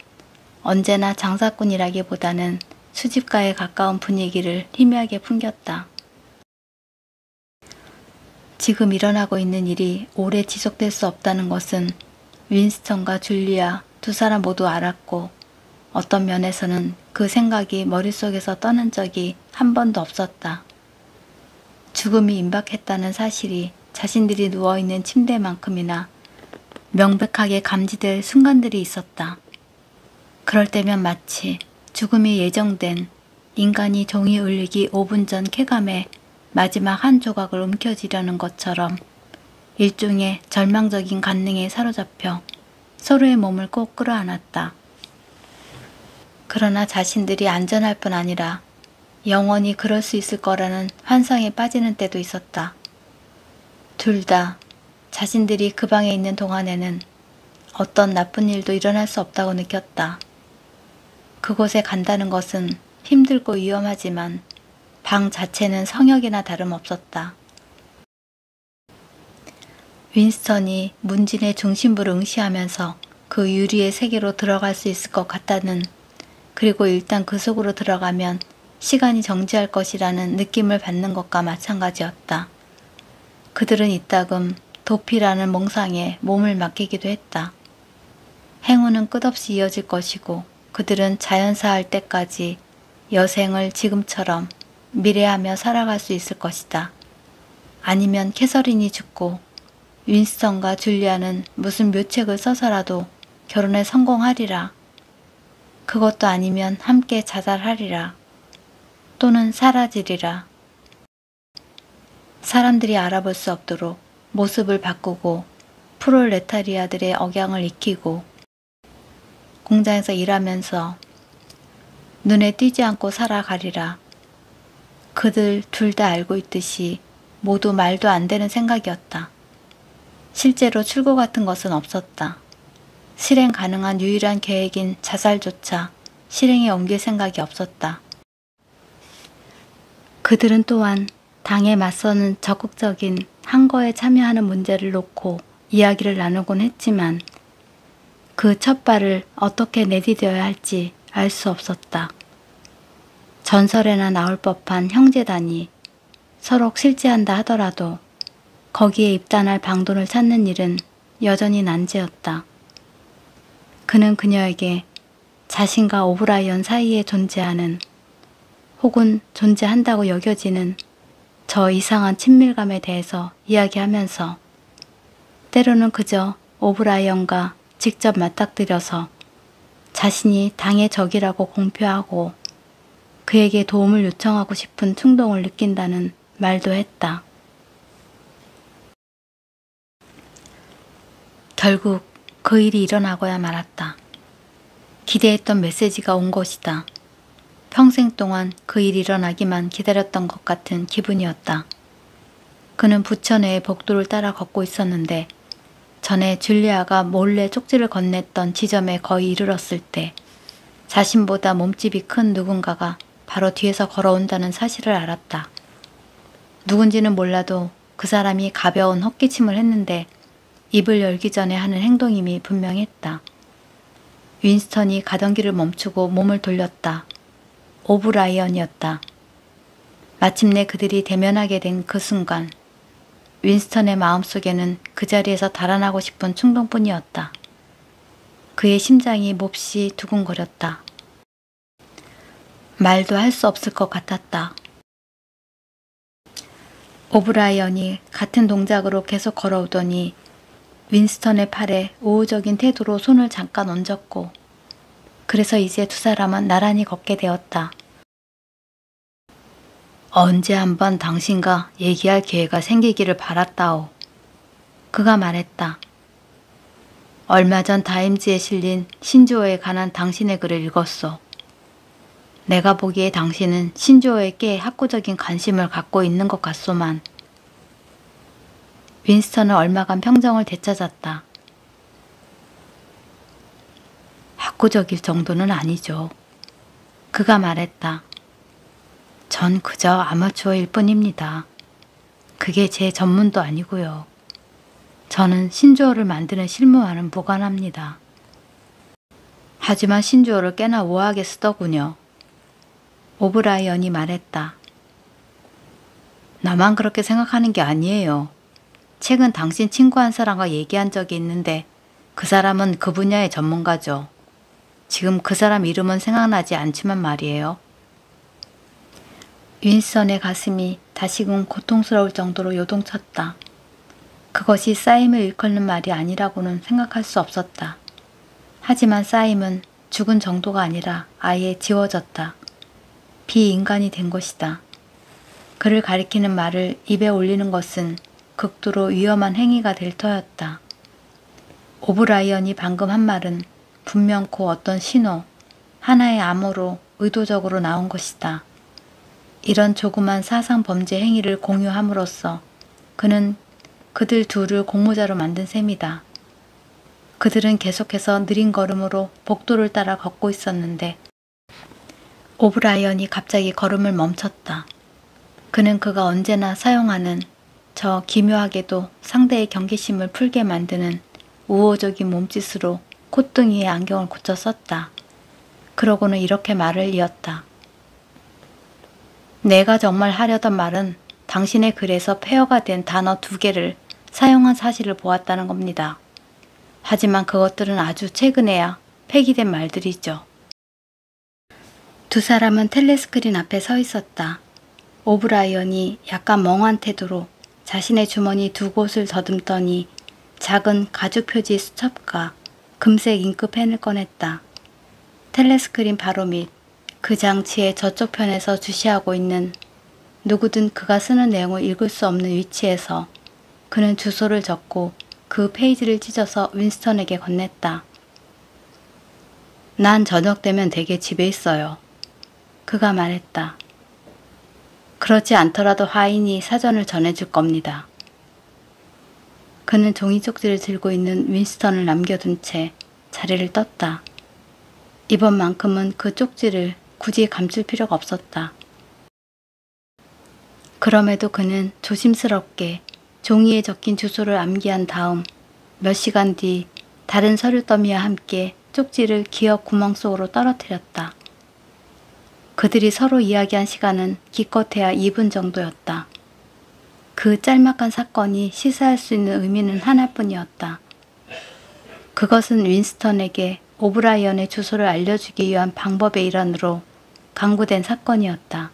언제나 장사꾼이라기보다는 수집가에 가까운 분위기를 희미하게 풍겼다. 지금 일어나고 있는 일이 오래 지속될 수 없다는 것은 윈스턴과 줄리아 두 사람 모두 알았고 어떤 면에서는 그 생각이 머릿속에서 떠난 적이 한 번도 없었다. 죽음이 임박했다는 사실이 자신들이 누워있는 침대만큼이나 명백하게 감지될 순간들이 있었다. 그럴 때면 마치 죽음이 예정된 인간이 종이 울리기 5분 전 쾌감에 마지막 한 조각을 움켜쥐려는 것처럼 일종의 절망적인 관능에 사로잡혀 서로의 몸을 꼭 끌어안았다. 그러나 자신들이 안전할 뿐 아니라 영원히 그럴 수 있을 거라는 환상에 빠지는 때도 있었다. 둘 다 자신들이 그 방에 있는 동안에는 어떤 나쁜 일도 일어날 수 없다고 느꼈다. 그곳에 간다는 것은 힘들고 위험하지만 방 자체는 성역이나 다름없었다. 윈스턴이 문진의 중심부를 응시하면서 그 유리의 세계로 들어갈 수 있을 것 같다는, 그리고 일단 그 속으로 들어가면 시간이 정지할 것이라는 느낌을 받는 것과 마찬가지였다. 그들은 이따금 도피라는 몽상에 몸을 맡기기도 했다. 행운은 끝없이 이어질 것이고 그들은 자연사할 때까지 여생을 지금처럼 미래하며 살아갈 수 있을 것이다. 아니면 캐서린이 죽고 윈스턴과 줄리아는 무슨 묘책을 써서라도 결혼에 성공하리라. 그것도 아니면 함께 자살하리라. 또는 사라지리라. 사람들이 알아볼 수 없도록 모습을 바꾸고 프롤레타리아들의 억양을 익히고 공장에서 일하면서 눈에 띄지 않고 살아가리라. 그들 둘 다 알고 있듯이 모두 말도 안 되는 생각이었다. 실제로 출구 같은 것은 없었다. 실행 가능한 유일한 계획인 자살조차 실행에 옮길 생각이 없었다. 그들은 또한 당에 맞서는 적극적인 항거에 참여하는 문제를 놓고 이야기를 나누곤 했지만 그 첫 발을 어떻게 내디뎌야 할지 알 수 없었다. 전설에나 나올 법한 형제단이 서로 실제한다 하더라도 거기에 입단할 방도를 찾는 일은 여전히 난제였다. 그는 그녀에게 자신과 오브라이언 사이에 존재하는 혹은 존재한다고 여겨지는 저 이상한 친밀감에 대해서 이야기하면서 때로는 그저 오브라이언과 직접 맞닥뜨려서 자신이 당의 적이라고 공표하고 그에게 도움을 요청하고 싶은 충동을 느낀다는 말도 했다. 결국 그 일이 일어나고야 말았다. 기대했던 메시지가 온 것이다. 평생 동안 그 일이 일어나기만 기다렸던 것 같은 기분이었다. 그는 부처 내의 복도를 따라 걷고 있었는데 전에 줄리아가 몰래 쪽지를 건넸던 지점에 거의 이르렀을 때 자신보다 몸집이 큰 누군가가 바로 뒤에서 걸어온다는 사실을 알았다. 누군지는 몰라도 그 사람이 가벼운 헛기침을 했는데 입을 열기 전에 하는 행동임이 분명했다. 윈스턴이 가던 길을 멈추고 몸을 돌렸다. 오브라이언이었다. 마침내 그들이 대면하게 된 그 순간 윈스턴의 마음속에는 그 자리에서 달아나고 싶은 충동뿐이었다. 그의 심장이 몹시 두근거렸다. 말도 할 수 없을 것 같았다. 오브라이언이 같은 동작으로 계속 걸어오더니 윈스턴의 팔에 우호적인 태도로 손을 잠깐 얹었고 그래서 이제 두 사람은 나란히 걷게 되었다. 언제 한번 당신과 얘기할 기회가 생기기를 바랐다오. 그가 말했다. 얼마 전 타임즈에 실린 신조어에 관한 당신의 글을 읽었소. 내가 보기에 당신은 신조어에 꽤 학구적인 관심을 갖고 있는 것 같소만. 윈스턴은 얼마간 평정을 되찾았다. 학구적일 정도는 아니죠. 그가 말했다. 전 그저 아마추어일 뿐입니다. 그게 제 전문도 아니고요. 저는 신조어를 만드는 실무와는 무관합니다. 하지만 신조어를 꽤나 우아하게 쓰더군요. 오브라이언이 말했다. 나만 그렇게 생각하는 게 아니에요. 최근 당신 친구 한 사람과 얘기한 적이 있는데 그 사람은 그 분야의 전문가죠. 지금 그 사람 이름은 생각나지 않지만 말이에요. 윈스턴의 가슴이 다시금 고통스러울 정도로 요동쳤다. 그것이 싸임을 일컫는 말이 아니라고는 생각할 수 없었다. 하지만 싸임은 죽은 정도가 아니라 아예 지워졌다. 비인간이 된 것이다. 그를 가리키는 말을 입에 올리는 것은 극도로 위험한 행위가 될 터였다. 오브라이언이 방금 한 말은 분명코 어떤 신호, 하나의 암호로 의도적으로 나온 것이다. 이런 조그만 사상 범죄 행위를 공유함으로써 그는 그들 둘을 공모자로 만든 셈이다. 그들은 계속해서 느린 걸음으로 복도를 따라 걷고 있었는데 오브라이언이 갑자기 걸음을 멈췄다. 그는 그가 언제나 사용하는 저 기묘하게도 상대의 경계심을 풀게 만드는 우호적인 몸짓으로 콧등이에 안경을 고쳐 썼다. 그러고는 이렇게 말을 이었다. 내가 정말 하려던 말은 당신의 글에서 폐허가 된 단어 2개를 사용한 사실을 보았다는 겁니다. 하지만 그것들은 아주 최근에야 폐기된 말들이죠. 두 사람은 텔레스크린 앞에 서 있었다. 오브라이언이 약간 멍한 태도로 자신의 주머니 2곳을 더듬더니 작은 가죽 표지 수첩과 금색 잉크펜을 꺼냈다. 텔레스크린 바로 밑 그 장치의 저쪽 편에서 주시하고 있는 누구든 그가 쓰는 내용을 읽을 수 없는 위치에서 그는 주소를 적고 그 페이지를 찢어서 윈스턴에게 건넸다. 난 저녁 되면 댁에 집에 있어요. 그가 말했다. 그렇지 않더라도 하인이 사전을 전해줄 겁니다. 그는 종이 쪽지를 들고 있는 윈스턴을 남겨둔 채 자리를 떴다. 이번만큼은 그 쪽지를 굳이 감출 필요가 없었다. 그럼에도 그는 조심스럽게 종이에 적힌 주소를 암기한 다음 몇 시간 뒤 다른 서류 더미와 함께 쪽지를 기억 구멍 속으로 떨어뜨렸다. 그들이 서로 이야기한 시간은 기껏해야 2분 정도였다. 그 짤막한 사건이 시사할 수 있는 의미는 하나뿐이었다. 그것은 윈스턴에게 오브라이언의 주소를 알려주기 위한 방법의 일환으로 강구된 사건이었다.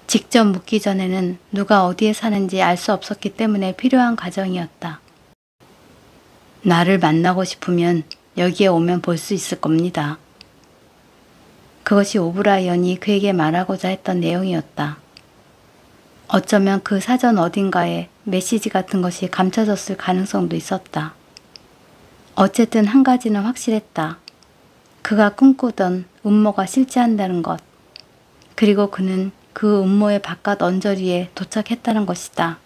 직접 묻기 전에는 누가 어디에 사는지 알 수 없었기 때문에 필요한 과정이었다. 나를 만나고 싶으면 여기에 오면 볼 수 있을 겁니다. 그것이 오브라이언이 그에게 말하고자 했던 내용이었다. 어쩌면 그 사전 어딘가에 메시지 같은 것이 감춰졌을 가능성도 있었다. 어쨌든 한 가지는 확실했다. 그가 꿈꾸던 음모가 실제한다는 것. 그리고 그는 그 음모의 바깥 언저리에 도착했다는 것이다.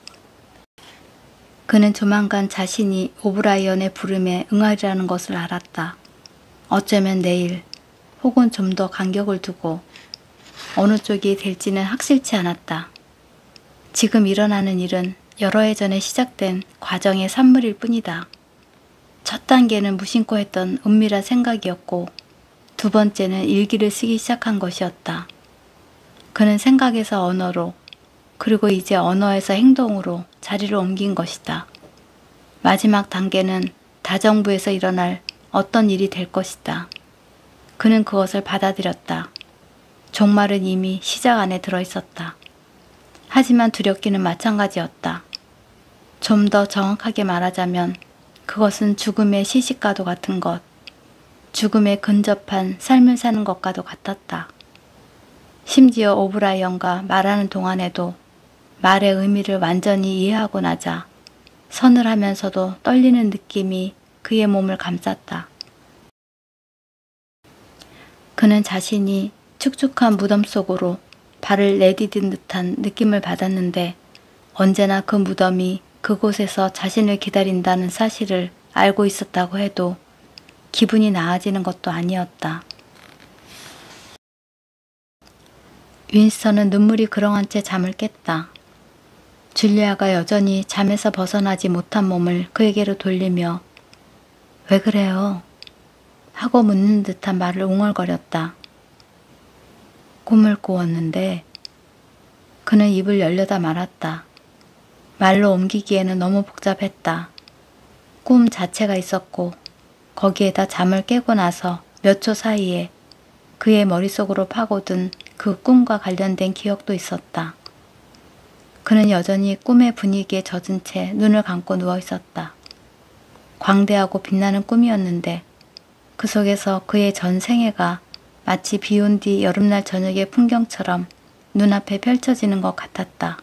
그는 조만간 자신이 오브라이언의 부름에 응하리라는 것을 알았다. 어쩌면 내일 혹은 좀 더 간격을 두고 어느 쪽이 될지는 확실치 않았다. 지금 일어나는 일은 여러 해 전에 시작된 과정의 산물일 뿐이다. 첫 단계는 무심코 했던 은밀한 생각이었고 두 번째는 일기를 쓰기 시작한 것이었다. 그는 생각에서 언어로 그리고 이제 언어에서 행동으로 자리를 옮긴 것이다. 마지막 단계는 다정부에서 일어날 어떤 일이 될 것이다. 그는 그것을 받아들였다. 종말은 이미 시작 안에 들어있었다. 하지만 두렵기는 마찬가지였다. 좀 더 정확하게 말하자면 그것은 죽음의 시식과도 같은 것, 죽음에 근접한 삶을 사는 것과도 같았다. 심지어 오브라이언과 말하는 동안에도 말의 의미를 완전히 이해하고 나자 서늘하면서도 떨리는 느낌이 그의 몸을 감쌌다. 그는 자신이 축축한 무덤 속으로 발을 내디딘 듯한 느낌을 받았는데 언제나 그 무덤이 그곳에서 자신을 기다린다는 사실을 알고 있었다고 해도 기분이 나아지는 것도 아니었다. 윈스턴은 눈물이 그렁한 채 잠을 깼다. 줄리아가 여전히 잠에서 벗어나지 못한 몸을 그에게로 돌리며 왜 그래요? 하고 묻는 듯한 말을 웅얼거렸다. 꿈을 꾸었는데 그는 입을 열려다 말았다. 말로 옮기기에는 너무 복잡했다. 꿈 자체가 있었고 거기에다 잠을 깨고 나서 몇 초 사이에 그의 머릿속으로 파고든 그 꿈과 관련된 기억도 있었다. 그는 여전히 꿈의 분위기에 젖은 채 눈을 감고 누워 있었다. 광대하고 빛나는 꿈이었는데 그 속에서 그의 전 생애가 마치 비온 뒤 여름날 저녁의 풍경처럼 눈앞에 펼쳐지는 것 같았다.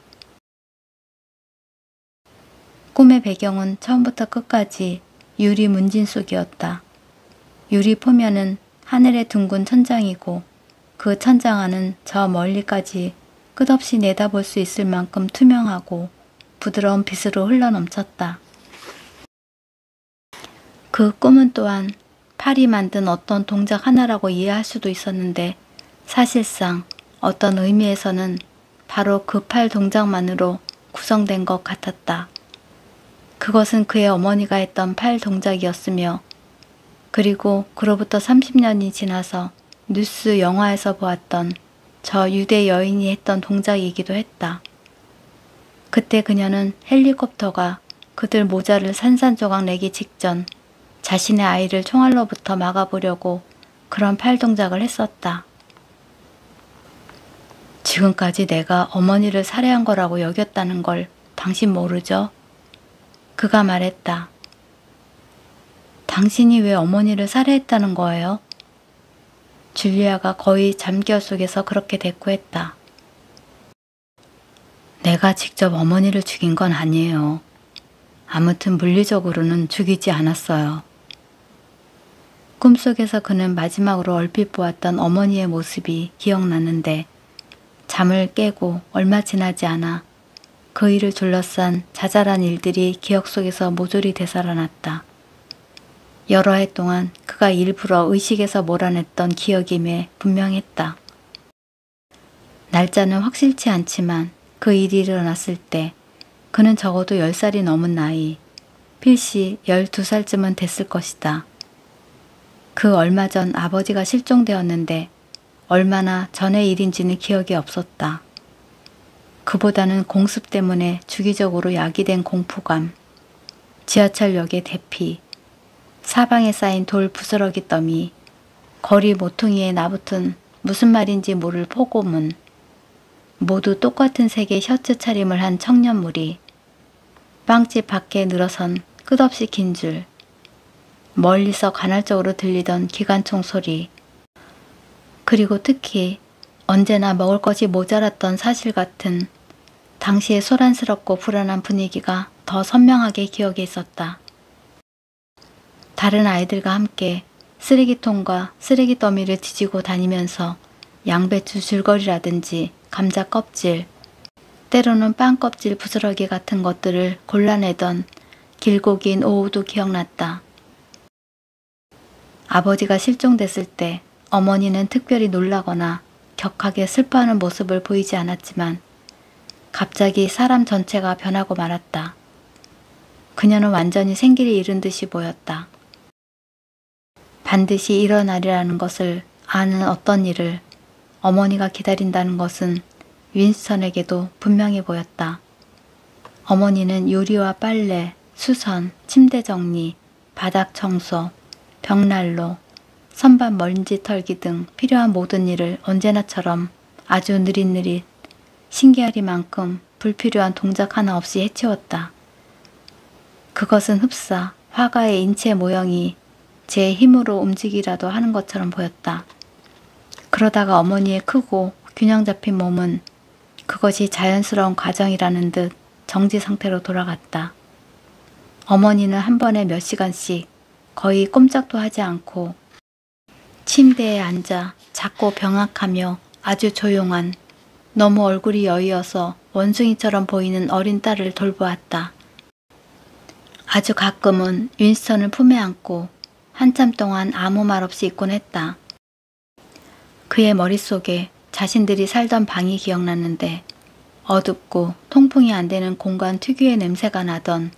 꿈의 배경은 처음부터 끝까지 유리 문진 속이었다. 유리 포면은 하늘의 둥근 천장이고 그 천장 안은 저 멀리까지 끝없이 내다볼 수 있을 만큼 투명하고 부드러운 빛으로 흘러넘쳤다. 그 꿈은 또한 팔이 만든 어떤 동작 하나라고 이해할 수도 있었는데 사실상 어떤 의미에서는 바로 그 팔 동작만으로 구성된 것 같았다. 그것은 그의 어머니가 했던 팔 동작이었으며 그리고 그로부터 30년이 지나서 뉴스 영화에서 보았던 저 유대 여인이 했던 동작이기도 했다. 그때 그녀는 헬리콥터가 그들 모자를 산산조각 내기 직전 자신의 아이를 총알로부터 막아보려고 그런 팔 동작을 했었다. 지금까지 내가 어머니를 살해한 거라고 여겼다는 걸 당신 모르죠? 그가 말했다. 당신이 왜 어머니를 살해했다는 거예요? 줄리아가 거의 잠결 속에서 그렇게 대꾸했다. 내가 직접 어머니를 죽인 건 아니에요. 아무튼 물리적으로는 죽이지 않았어요. 꿈속에서 그는 마지막으로 얼핏 보았던 어머니의 모습이 기억났는데 잠을 깨고 얼마 지나지 않아 그 일을 둘러싼 자잘한 일들이 기억 속에서 모조리 되살아났다. 여러 해 동안 그가 일부러 의식에서 몰아냈던 기억임에 분명했다. 날짜는 확실치 않지만 그 일이 일어났을 때 그는 적어도 10살이 넘은 나이, 필시 12살쯤은 됐을 것이다. 그 얼마 전 아버지가 실종되었는데 얼마나 전의 일인지는 기억이 없었다. 그보다는 공습 때문에 주기적으로 야기된 공포감, 지하철역의 대피, 사방에 쌓인 돌 부스러기 더미, 거리 모퉁이에 나붙은 무슨 말인지 모를 포고문, 모두 똑같은 색의 셔츠 차림을 한 청년무리, 빵집 밖에 늘어선 끝없이 긴 줄, 멀리서 간헐적으로 들리던 기관총 소리, 그리고 특히 언제나 먹을 것이 모자랐던 사실 같은 당시의 소란스럽고 불안한 분위기가 더 선명하게 기억에 있었다. 다른 아이들과 함께 쓰레기통과 쓰레기 더미를 뒤지고 다니면서 양배추 줄거리라든지 감자 껍질, 때로는 빵 껍질 부스러기 같은 것들을 골라내던 길고 긴 오후도 기억났다. 아버지가 실종됐을 때 어머니는 특별히 놀라거나 격하게 슬퍼하는 모습을 보이지 않았지만 갑자기 사람 전체가 변하고 말았다. 그녀는 완전히 생기를 잃은 듯이 보였다. 반드시 일어나리라는 것을 아는 어떤 일을 어머니가 기다린다는 것은 윈스턴에게도 분명히 보였다. 어머니는 요리와 빨래, 수선, 침대 정리, 바닥 청소, 벽난로, 선반 먼지 털기 등 필요한 모든 일을 언제나처럼 아주 느릿느릿 신기하리만큼 불필요한 동작 하나 없이 해치웠다. 그것은 흡사 화가의 인체 모형이 제 힘으로 움직이라도 하는 것처럼 보였다. 그러다가 어머니의 크고 균형 잡힌 몸은 그것이 자연스러운 과정이라는 듯 정지 상태로 돌아갔다. 어머니는 한 번에 몇 시간씩 거의 꼼짝도 하지 않고 침대에 앉아 작고 병약하며 아주 조용한, 너무 얼굴이 여위어서 원숭이처럼 보이는 어린 딸을 돌보았다. 아주 가끔은 윈스턴을 품에 안고 한참 동안 아무 말 없이 있곤 했다. 그의 머릿속에 자신들이 살던 방이 기억났는데 어둡고 통풍이 안 되는 공간 특유의 냄새가 나던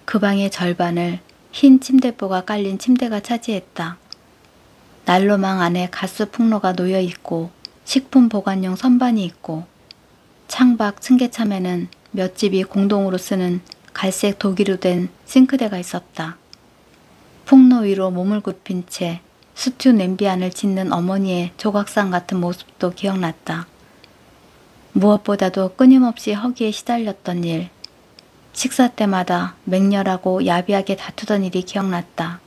그 방의 절반을 흰 침대보가 깔린 침대가 차지했다. 난로망 안에 가스 풍로가 놓여 있고 식품 보관용 선반이 있고 창밖 층계참에는 몇 집이 공동으로 쓰는 갈색 도기로 된 싱크대가 있었다. 풍로 위로 몸을 굽힌 채 스튜 냄비 안을 짓는 어머니의 조각상 같은 모습도 기억났다. 무엇보다도 끊임없이 허기에 시달렸던 일, 식사 때마다 맹렬하고 야비하게 다투던 일이 기억났다.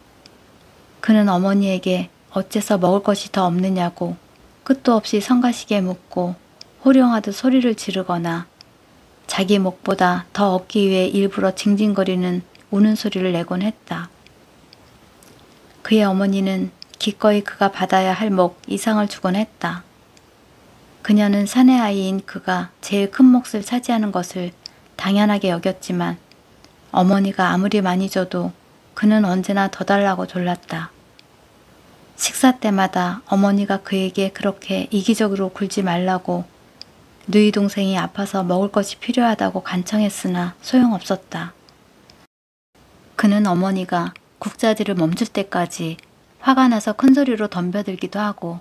그는 어머니에게 어째서 먹을 것이 더 없느냐고 끝도 없이 성가시게 묻고 호령하듯 소리를 지르거나 자기 목보다 더 얻기 위해 일부러 징징거리는 우는 소리를 내곤 했다. 그의 어머니는 기꺼이 그가 받아야 할 목 이상을 주곤 했다. 그녀는 사내 아이인 그가 제일 큰 몫을 차지하는 것을 당연하게 여겼지만 어머니가 아무리 많이 줘도 그는 언제나 더 달라고 졸랐다. 식사 때마다 어머니가 그에게 그렇게 이기적으로 굴지 말라고 누이 동생이 아파서 먹을 것이 필요하다고 간청했으나 소용없었다. 그는 어머니가 국자질을 멈출 때까지 화가 나서 큰소리로 덤벼들기도 하고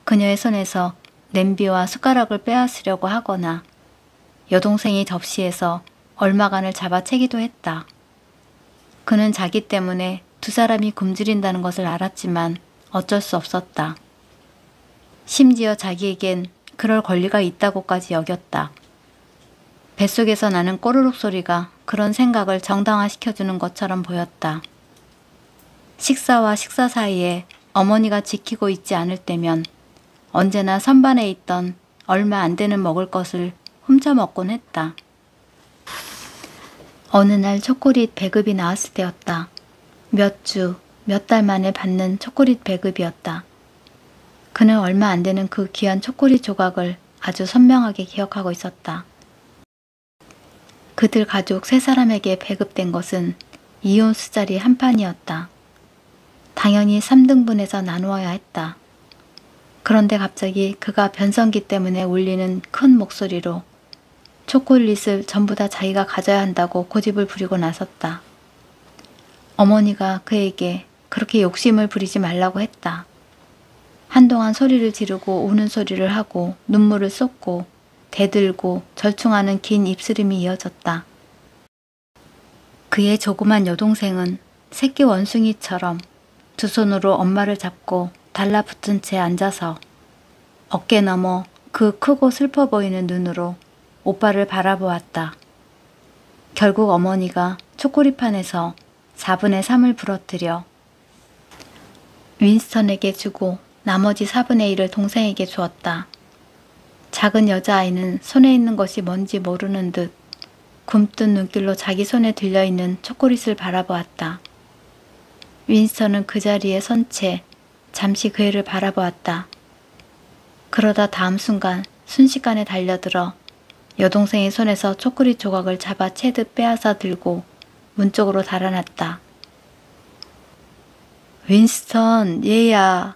그녀의 손에서 냄비와 숟가락을 빼앗으려고 하거나 여동생이 접시에서 얼마간을 잡아채기도 했다. 그는 자기 때문에 두 사람이 굶주린다는 것을 알았지만 어쩔 수 없었다. 심지어 자기에겐 그럴 권리가 있다고까지 여겼다. 뱃속에서 나는 꼬르륵 소리가 그런 생각을 정당화시켜주는 것처럼 보였다. 식사와 식사 사이에 어머니가 지키고 있지 않을 때면 언제나 선반에 있던 얼마 안 되는 먹을 것을 훔쳐먹곤 했다. 어느 날 초콜릿 배급이 나왔을 때였다. 몇 주, 몇 달 만에 받는 초콜릿 배급이었다. 그는 얼마 안 되는 그 귀한 초콜릿 조각을 아주 선명하게 기억하고 있었다. 그들 가족 3사람에게 배급된 것은 2온스짜리 한 판이었다. 당연히 3등분해서 나누어야 했다. 그런데 갑자기 그가 변성기 때문에 울리는 큰 목소리로 초콜릿을 전부 다 자기가 가져야 한다고 고집을 부리고 나섰다. 어머니가 그에게 그렇게 욕심을 부리지 말라고 했다. 한동안 소리를 지르고 우는 소리를 하고 눈물을 쏟고 대들고 절충하는 긴 입스름이 이어졌다. 그의 조그만 여동생은 새끼 원숭이처럼 두 손으로 엄마를 잡고 달라붙은 채 앉아서 어깨 너머 그 크고 슬퍼 보이는 눈으로 오빠를 바라보았다. 결국 어머니가 초콜릿판에서 4분의 3을 부러뜨려 윈스턴에게 주고 나머지 4분의 1을 동생에게 주었다. 작은 여자아이는 손에 있는 것이 뭔지 모르는 듯 굼뜬 눈길로 자기 손에 들려있는 초콜릿을 바라보았다. 윈스턴은 그 자리에 선 채 잠시 그 애를 바라보았다. 그러다 다음 순간 순식간에 달려들어 여동생의 손에서 초콜릿 조각을 잡아 채듯 빼앗아 들고 문 쪽으로 달아났다. 윈스턴, 얘야.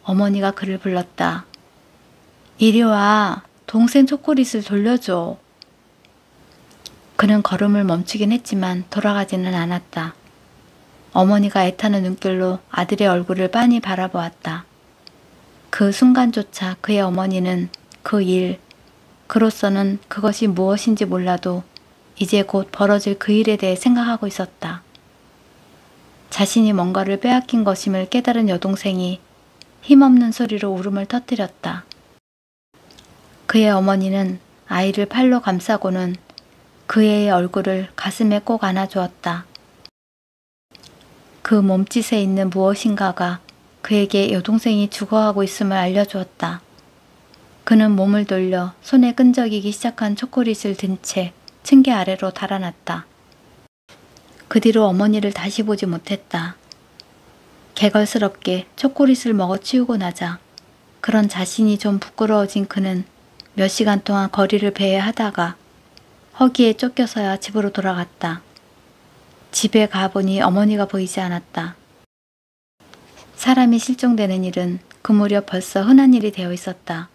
어머니가 그를 불렀다. 이리 와. 동생 초콜릿을 돌려줘. 그는 걸음을 멈추긴 했지만 돌아가지는 않았다. 어머니가 애타는 눈길로 아들의 얼굴을 빤히 바라보았다. 그 순간조차 그의 어머니는 그 일, 그로서는 그것이 무엇인지 몰라도 이제 곧 벌어질 그 일에 대해 생각하고 있었다. 자신이 뭔가를 빼앗긴 것임을 깨달은 여동생이 힘없는 소리로 울음을 터뜨렸다. 그의 어머니는 아이를 팔로 감싸고는 그 애의 얼굴을 가슴에 꼭 안아주었다. 그 몸짓에 있는 무엇인가가 그에게 여동생이 죽어가고 있음을 알려주었다. 그는 몸을 돌려 손에 끈적이기 시작한 초콜릿을 든 채 층계 아래로 달아났다. 그 뒤로 어머니를 다시 보지 못했다. 개걸스럽게 초콜릿을 먹어치우고 나자 그런 자신이 좀 부끄러워진 그는 몇 시간 동안 거리를 배회하다가 허기에 쫓겨서야 집으로 돌아갔다. 집에 가보니 어머니가 보이지 않았다. 사람이 실종되는 일은 그 무렵 벌써 흔한 일이 되어 있었다.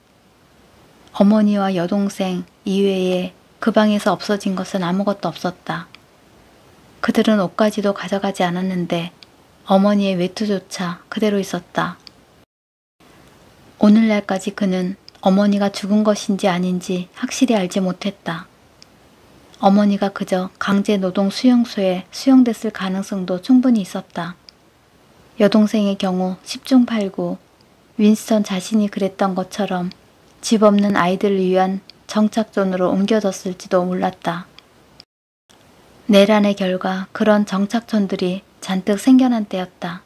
어머니와 여동생 이외에 그 방에서 없어진 것은 아무것도 없었다. 그들은 옷까지도 가져가지 않았는데 어머니의 외투조차 그대로 있었다. 오늘날까지 그는 어머니가 죽은 것인지 아닌지 확실히 알지 못했다. 어머니가 그저 강제노동 수용소에 수용됐을 가능성도 충분히 있었다. 여동생의 경우 10중 8구 윈스턴 자신이 그랬던 것처럼 집 없는 아이들을 위한 정착존으로 옮겨졌을지도 몰랐다. 내란의 결과 그런 정착촌들이 잔뜩 생겨난 때였다.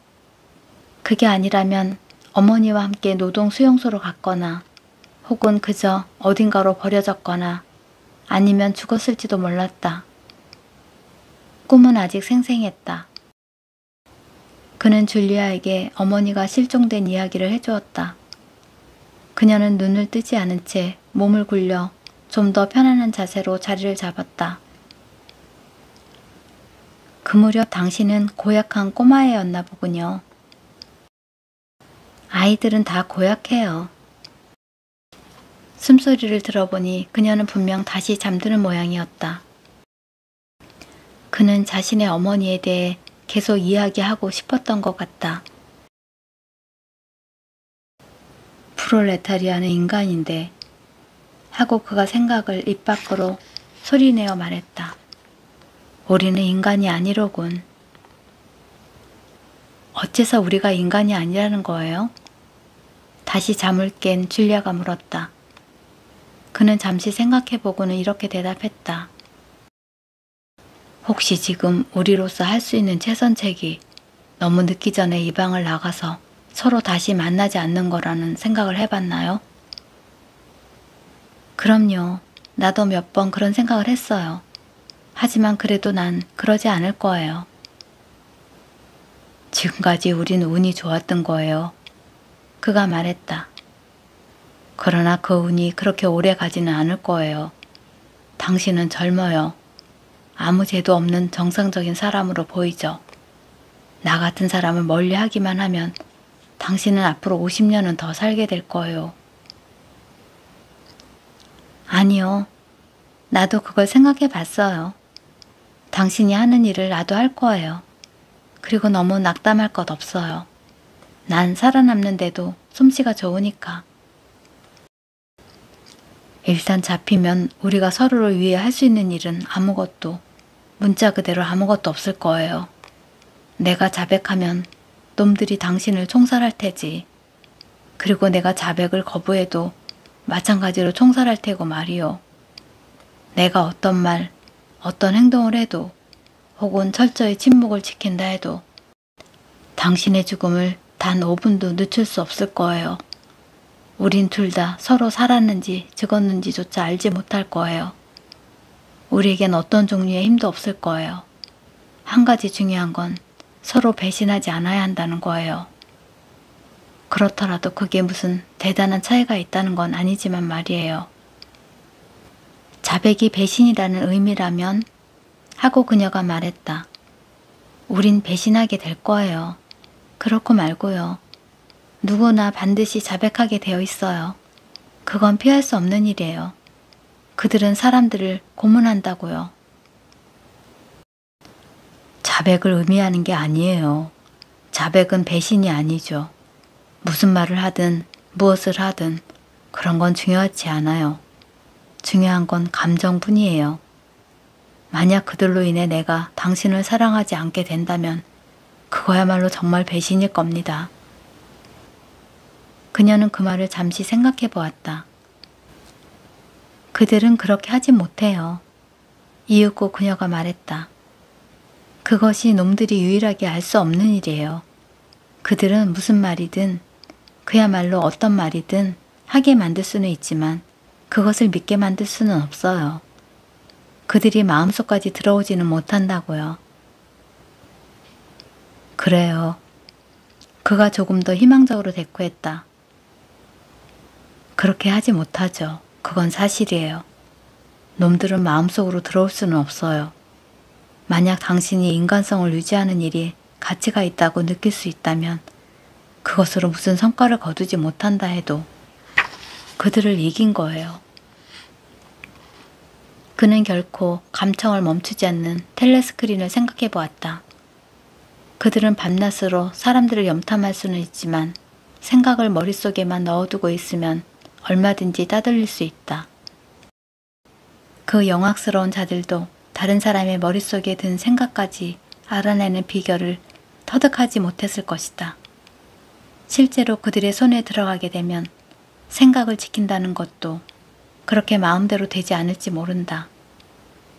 그게 아니라면 어머니와 함께 노동 수용소로 갔거나 혹은 그저 어딘가로 버려졌거나 아니면 죽었을지도 몰랐다. 꿈은 아직 생생했다. 그는 줄리아에게 어머니가 실종된 이야기를 해주었다. 그녀는 눈을 뜨지 않은 채 몸을 굴려 좀 더 편안한 자세로 자리를 잡았다. 그 무렵 당신은 고약한 꼬마애였나 보군요. 아이들은 다 고약해요. 숨소리를 들어보니 그녀는 분명 다시 잠드는 모양이었다. 그는 자신의 어머니에 대해 계속 이야기하고 싶었던 것 같다. 프롤레타리아는 인간인데 하고 그가 생각을 입 밖으로 소리내어 말했다. 우리는 인간이 아니로군. 어째서 우리가 인간이 아니라는 거예요? 다시 잠을 깬 줄리아가 물었다. 그는 잠시 생각해보고는 이렇게 대답했다. 혹시 지금 우리로서 할 수 있는 최선책이 너무 늦기 전에 이 방을 나가서 서로 다시 만나지 않는 거라는 생각을 해봤나요? 그럼요. 나도 몇 번 그런 생각을 했어요. 하지만 그래도 난 그러지 않을 거예요. 지금까지 우린 운이 좋았던 거예요. 그가 말했다. 그러나 그 운이 그렇게 오래 가지는 않을 거예요. 당신은 젊어요. 아무 죄도 없는 정상적인 사람으로 보이죠. 나 같은 사람을 멀리하기만 하면 당신은 앞으로 50년은 더 살게 될 거예요. 아니요. 나도 그걸 생각해 봤어요. 당신이 하는 일을 나도 할 거예요. 그리고 너무 낙담할 것 없어요. 난 살아남는데도 솜씨가 좋으니까. 일단 잡히면 우리가 서로를 위해 할 수 있는 일은 아무것도, 문자 그대로 아무것도 없을 거예요. 내가 자백하면 놈들이 당신을 총살할 테지. 그리고 내가 자백을 거부해도 마찬가지로 총살할 테고 말이요. 내가 어떤 말, 어떤 행동을 해도 혹은 철저히 침묵을 지킨다 해도 당신의 죽음을 단 5분도 늦출 수 없을 거예요. 우린 둘 다 서로 살았는지 죽었는지조차 알지 못할 거예요. 우리에겐 어떤 종류의 힘도 없을 거예요. 한 가지 중요한 건 서로 배신하지 않아야 한다는 거예요. 그렇더라도 그게 무슨 대단한 차이가 있다는 건 아니지만 말이에요. 자백이 배신이라는 의미라면 하고 그녀가 말했다. 우린 배신하게 될 거예요. 그렇고 말고요. 누구나 반드시 자백하게 되어 있어요. 그건 피할 수 없는 일이에요. 그들은 사람들을 고문한다고요. 자백을 의미하는 게 아니에요. 자백은 배신이 아니죠. 무슨 말을 하든 무엇을 하든 그런 건 중요하지 않아요. 중요한 건 감정뿐이에요. 만약 그들로 인해 내가 당신을 사랑하지 않게 된다면 그거야말로 정말 배신일 겁니다. 그녀는 그 말을 잠시 생각해 보았다. 그들은 그렇게 하지 못해요. 이윽고 그녀가 말했다. 그것이 놈들이 유일하게 알 수 없는 일이에요. 그들은 무슨 말이든 그야말로 어떤 말이든 하게 만들 수는 있지만 그것을 믿게 만들 수는 없어요. 그들이 마음속까지 들어오지는 못한다고요. 그래요. 그가 조금 더 희망적으로 대꾸했다. 그렇게 하지 못하죠. 그건 사실이에요. 놈들은 마음속으로 들어올 수는 없어요. 만약 당신이 인간성을 유지하는 일이 가치가 있다고 느낄 수 있다면 그것으로 무슨 성과를 거두지 못한다 해도 그들을 이긴 거예요. 그는 결코 감청을 멈추지 않는 텔레스크린을 생각해 보았다. 그들은 밤낮으로 사람들을 염탐할 수는 있지만 생각을 머릿속에만 넣어두고 있으면 얼마든지 따돌릴 수 있다. 그 영악스러운 자들도 다른 사람의 머릿속에 든 생각까지 알아내는 비결을 터득하지 못했을 것이다. 실제로 그들의 손에 들어가게 되면 생각을 지킨다는 것도 그렇게 마음대로 되지 않을지 모른다.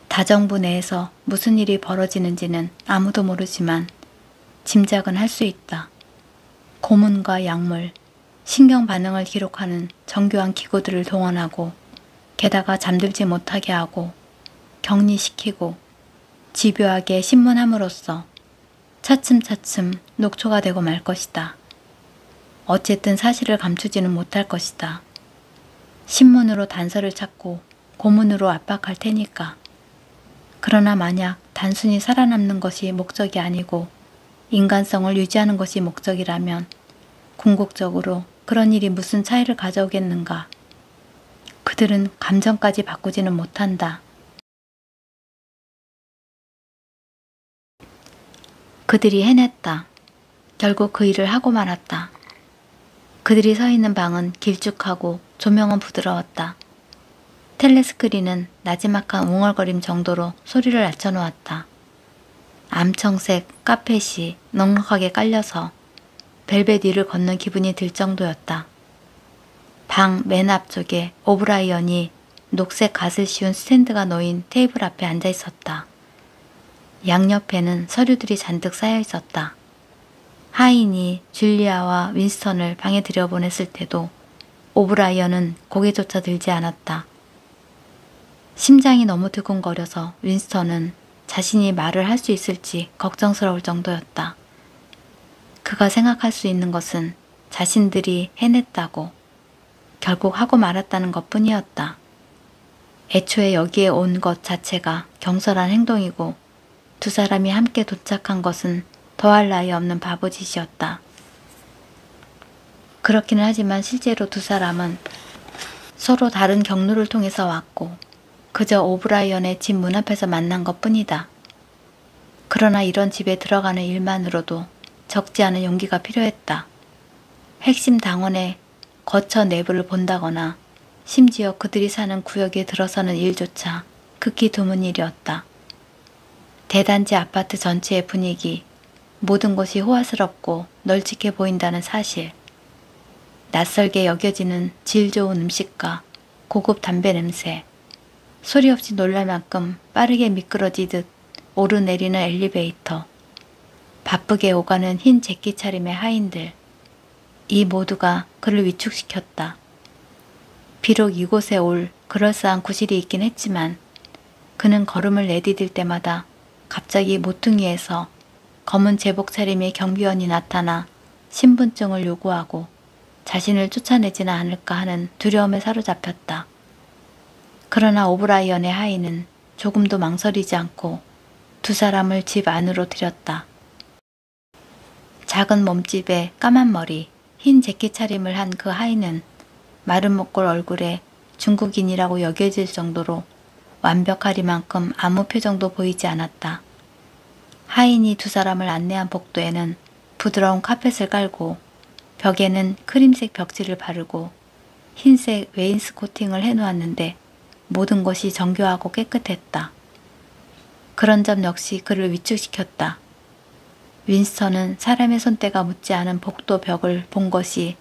다정부 내에서 무슨 일이 벌어지는지는 아무도 모르지만 짐작은 할 수 있다. 고문과 약물, 신경 반응을 기록하는 정교한 기구들을 동원하고 게다가 잠들지 못하게 하고 격리시키고 집요하게 신문함으로써 차츰차츰 녹초가 되고 말 것이다. 어쨌든 사실을 감추지는 못할 것이다. 신문으로 단서를 찾고 고문으로 압박할 테니까. 그러나 만약 단순히 살아남는 것이 목적이 아니고 인간성을 유지하는 것이 목적이라면 궁극적으로 그런 일이 무슨 차이를 가져오겠는가. 그들은 감정까지 바꾸지는 못한다. 그들이 해냈다. 결국 그 일을 하고 말았다. 그들이 서 있는 방은 길쭉하고 조명은 부드러웠다. 텔레스크린은 나지막한 웅얼거림 정도로 소리를 낮춰놓았다. 암청색 카펫이 넉넉하게 깔려서 벨벳 위를 걷는 기분이 들 정도였다. 방 맨 앞쪽에 오브라이언이 녹색 갓을 씌운 스탠드가 놓인 테이블 앞에 앉아 있었다. 양옆에는 서류들이 잔뜩 쌓여 있었다. 하인이 줄리아와 윈스턴을 방에 들여보냈을 때도 오브라이언은 고개조차 들지 않았다. 심장이 너무 두근거려서 윈스턴은 자신이 말을 할 수 있을지 걱정스러울 정도였다. 그가 생각할 수 있는 것은 자신들이 해냈다고, 결국 하고 말았다는 것뿐이었다. 애초에 여기에 온 것 자체가 경솔한 행동이고 두 사람이 함께 도착한 것은 더할 나위 없는 바보짓이었다. 그렇기는 하지만 실제로 두 사람은 서로 다른 경로를 통해서 왔고 그저 오브라이언의 집 문 앞에서 만난 것뿐이다. 그러나 이런 집에 들어가는 일만으로도 적지 않은 용기가 필요했다. 핵심 당원의 거처 내부를 본다거나 심지어 그들이 사는 구역에 들어서는 일조차 극히 드문 일이었다. 대단지 아파트 전체의 분위기, 모든 것이 호화스럽고 널찍해 보인다는 사실, 낯설게 여겨지는 질 좋은 음식과 고급 담배 냄새, 소리 없이 놀랄 만큼 빠르게 미끄러지듯 오르내리는 엘리베이터, 바쁘게 오가는 흰 재끼 차림의 하인들, 이 모두가 그를 위축시켰다. 비록 이곳에 올 그럴싸한 구실이 있긴 했지만 그는 걸음을 내디딜 때마다 갑자기 모퉁이에서 검은 제복 차림의 경비원이 나타나 신분증을 요구하고 자신을 쫓아내지는 않을까 하는 두려움에 사로잡혔다. 그러나 오브라이언의 하인은 조금도 망설이지 않고 두 사람을 집 안으로 들였다. 작은 몸집에 까만 머리, 흰 재킷 차림을 한 그 하인은 마른 목골 얼굴에 중국인이라고 여겨질 정도로 완벽하리만큼 아무 표정도 보이지 않았다. 하인이 두 사람을 안내한 복도에는 부드러운 카펫을 깔고 벽에는 크림색 벽지를 바르고 흰색 웨인스코팅을 해놓았는데 모든 것이 정교하고 깨끗했다. 그런 점 역시 그를 위축시켰다. 윈스턴은 사람의 손때가 묻지 않은 복도 벽을 본 것이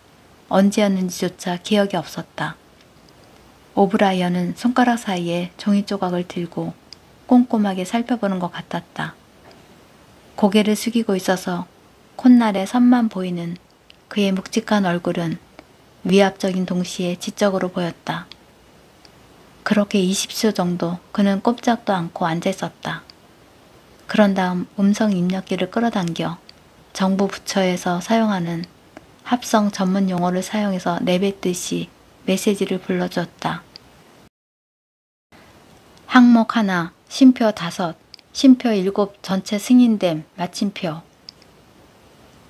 언제였는지조차 기억이 없었다. 오브라이언은 손가락 사이에 종이 조각을 들고 꼼꼼하게 살펴보는 것 같았다. 고개를 숙이고 있어서 콧날에 선만 보이는 그의 묵직한 얼굴은 위압적인 동시에 지적으로 보였다. 그렇게 20초 정도 그는 꼼짝도 않고 앉아 있었다. 그런 다음 음성 입력기를 끌어당겨 정부 부처에서 사용하는 합성 전문 용어를 사용해서 내뱉듯이 메시지를 불러주었다. 항목 하나, 쉼표 5, 쉼표 7 전체 승인됨, 마침표.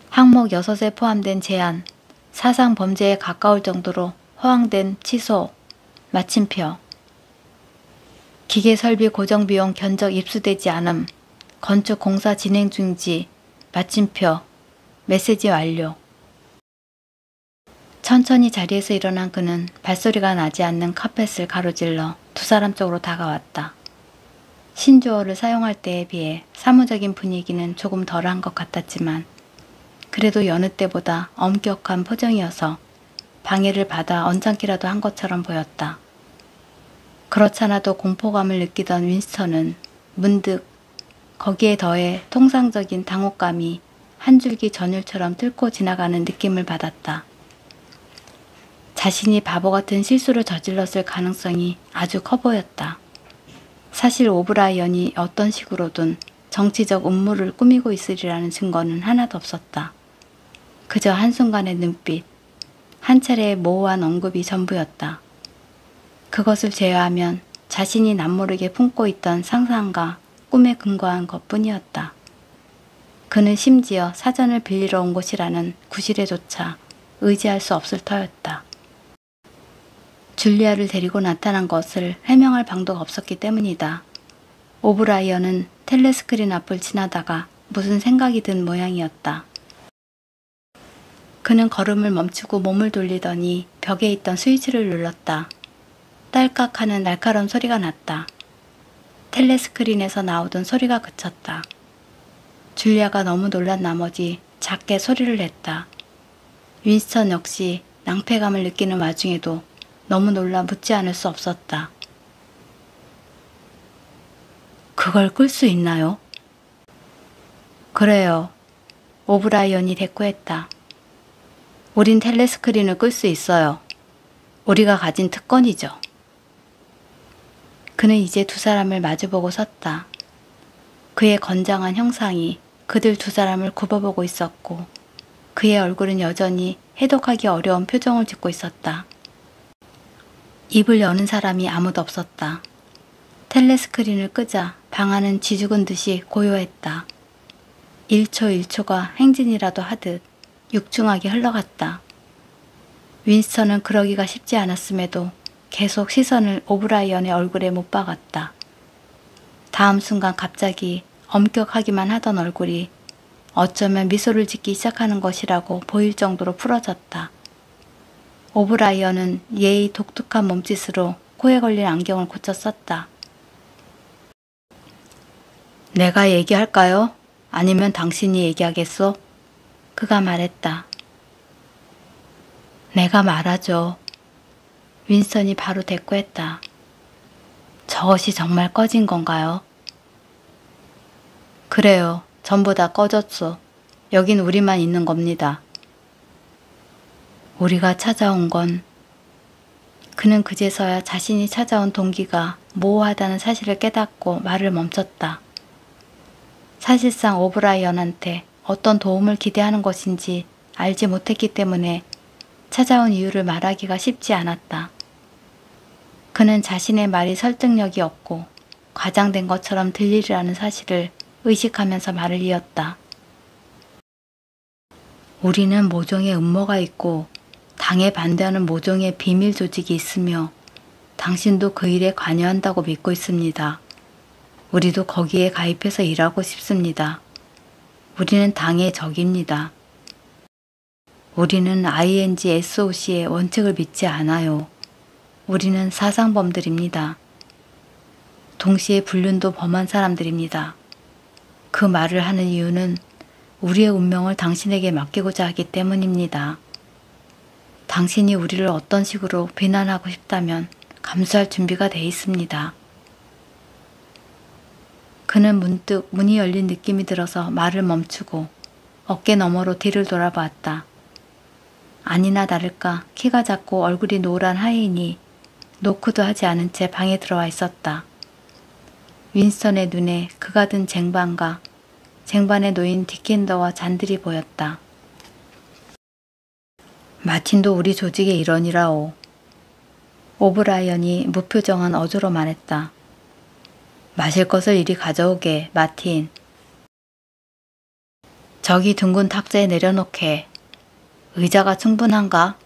항목 6에 포함된 제한, 사상 범죄에 가까울 정도로 허황된 취소, 마침표. 기계설비 고정비용 견적 입수되지 않음, 건축 공사 진행 중지, 마침표, 메시지 완료. 천천히 자리에서 일어난 그는 발소리가 나지 않는 카펫을 가로질러 두 사람 쪽으로 다가왔다. 신조어를 사용할 때에 비해 사무적인 분위기는 조금 덜한 것 같았지만 그래도 여느 때보다 엄격한 표정이어서 방해를 받아 언짢기라도 한 것처럼 보였다. 그렇잖아도 공포감을 느끼던 윈스턴은 문득 거기에 더해 통상적인 당혹감이 한 줄기 전율처럼 뚫고 지나가는 느낌을 받았다. 자신이 바보 같은 실수를 저질렀을 가능성이 아주 커 보였다. 사실 오브라이언이 어떤 식으로든 정치적 음모를 꾸미고 있으리라는 증거는 하나도 없었다. 그저 한순간의 눈빛, 한 차례의 모호한 언급이 전부였다. 그것을 제외하면 자신이 남모르게 품고 있던 상상과 꿈에 근거한 것뿐이었다. 그는 심지어 사전을 빌리러 온 곳이라는 구실에조차 의지할 수 없을 터였다. 줄리아를 데리고 나타난 것을 해명할 방도가 없었기 때문이다. 오브라이언은 텔레스크린 앞을 지나다가 무슨 생각이 든 모양이었다. 그는 걸음을 멈추고 몸을 돌리더니 벽에 있던 스위치를 눌렀다. 딸깍하는 날카로운 소리가 났다. 텔레스크린에서 나오던 소리가 그쳤다. 줄리아가 너무 놀란 나머지 작게 소리를 냈다. 윈스턴 역시 낭패감을 느끼는 와중에도 너무 놀라 묻지 않을 수 없었다. 그걸 끌 수 있나요? 그래요. 오브라이언이 대꾸했다. 우린 텔레스크린을 끌 수 있어요. 우리가 가진 특권이죠. 그는 이제 두 사람을 마주보고 섰다. 그의 건장한 형상이 그들 두 사람을 굽어보고 있었고 그의 얼굴은 여전히 해독하기 어려운 표정을 짓고 있었다. 입을 여는 사람이 아무도 없었다. 텔레스크린을 끄자 방 안은 쥐죽은 듯이 고요했다. 1초 1초가 행진이라도 하듯 육중하게 흘러갔다. 윈스턴은 그러기가 쉽지 않았음에도 계속 시선을 오브라이언의 얼굴에 못 박았다. 다음 순간 갑자기 엄격하기만 하던 얼굴이 어쩌면 미소를 짓기 시작하는 것이라고 보일 정도로 풀어졌다. 오브라이언은 예의 독특한 몸짓으로 코에 걸린 안경을 고쳐 썼다. 내가 얘기할까요? 아니면 당신이 얘기하겠소? 그가 말했다. 내가 말하죠. 윈스턴이 바로 대꾸했다. 저것이 정말 꺼진 건가요? 그래요. 전부 다 꺼졌소. 여긴 우리만 있는 겁니다. 우리가 찾아온 건 그는 그제서야 자신이 찾아온 동기가 모호하다는 사실을 깨닫고 말을 멈췄다. 사실상 오브라이언한테 어떤 도움을 기대하는 것인지 알지 못했기 때문에 찾아온 이유를 말하기가 쉽지 않았다. 그는 자신의 말이 설득력이 없고 과장된 것처럼 들리리라는 사실을 의식하면서 말을 이었다. 우리는 모종의 음모가 있고 당에 반대하는 모종의 비밀 조직이 있으며 당신도 그 일에 관여한다고 믿고 있습니다. 우리도 거기에 가입해서 일하고 싶습니다. 우리는 당의 적입니다. 우리는 INGSOC의 원칙을 믿지 않아요. 우리는 사상범들입니다. 동시에 불륜도 범한 사람들입니다. 그 말을 하는 이유는 우리의 운명을 당신에게 맡기고자 하기 때문입니다. 당신이 우리를 어떤 식으로 비난하고 싶다면 감수할 준비가 돼 있습니다. 그는 문득 문이 열린 느낌이 들어서 말을 멈추고 어깨 너머로 뒤를 돌아보았다. 아니나 다를까 키가 작고 얼굴이 노란 하인이 노크도 하지 않은 채 방에 들어와 있었다. 윈스턴의 눈에 그가 든 쟁반과 쟁반에 놓인 디켄더와 잔들이 보였다. 마틴도 우리 조직의 일원이라오. 오브라이언이 무표정한 어조로 말했다. 마실 것을 이리 가져오게, 마틴. 저기 둥근 탁자에 내려놓게. 의자가 충분한가?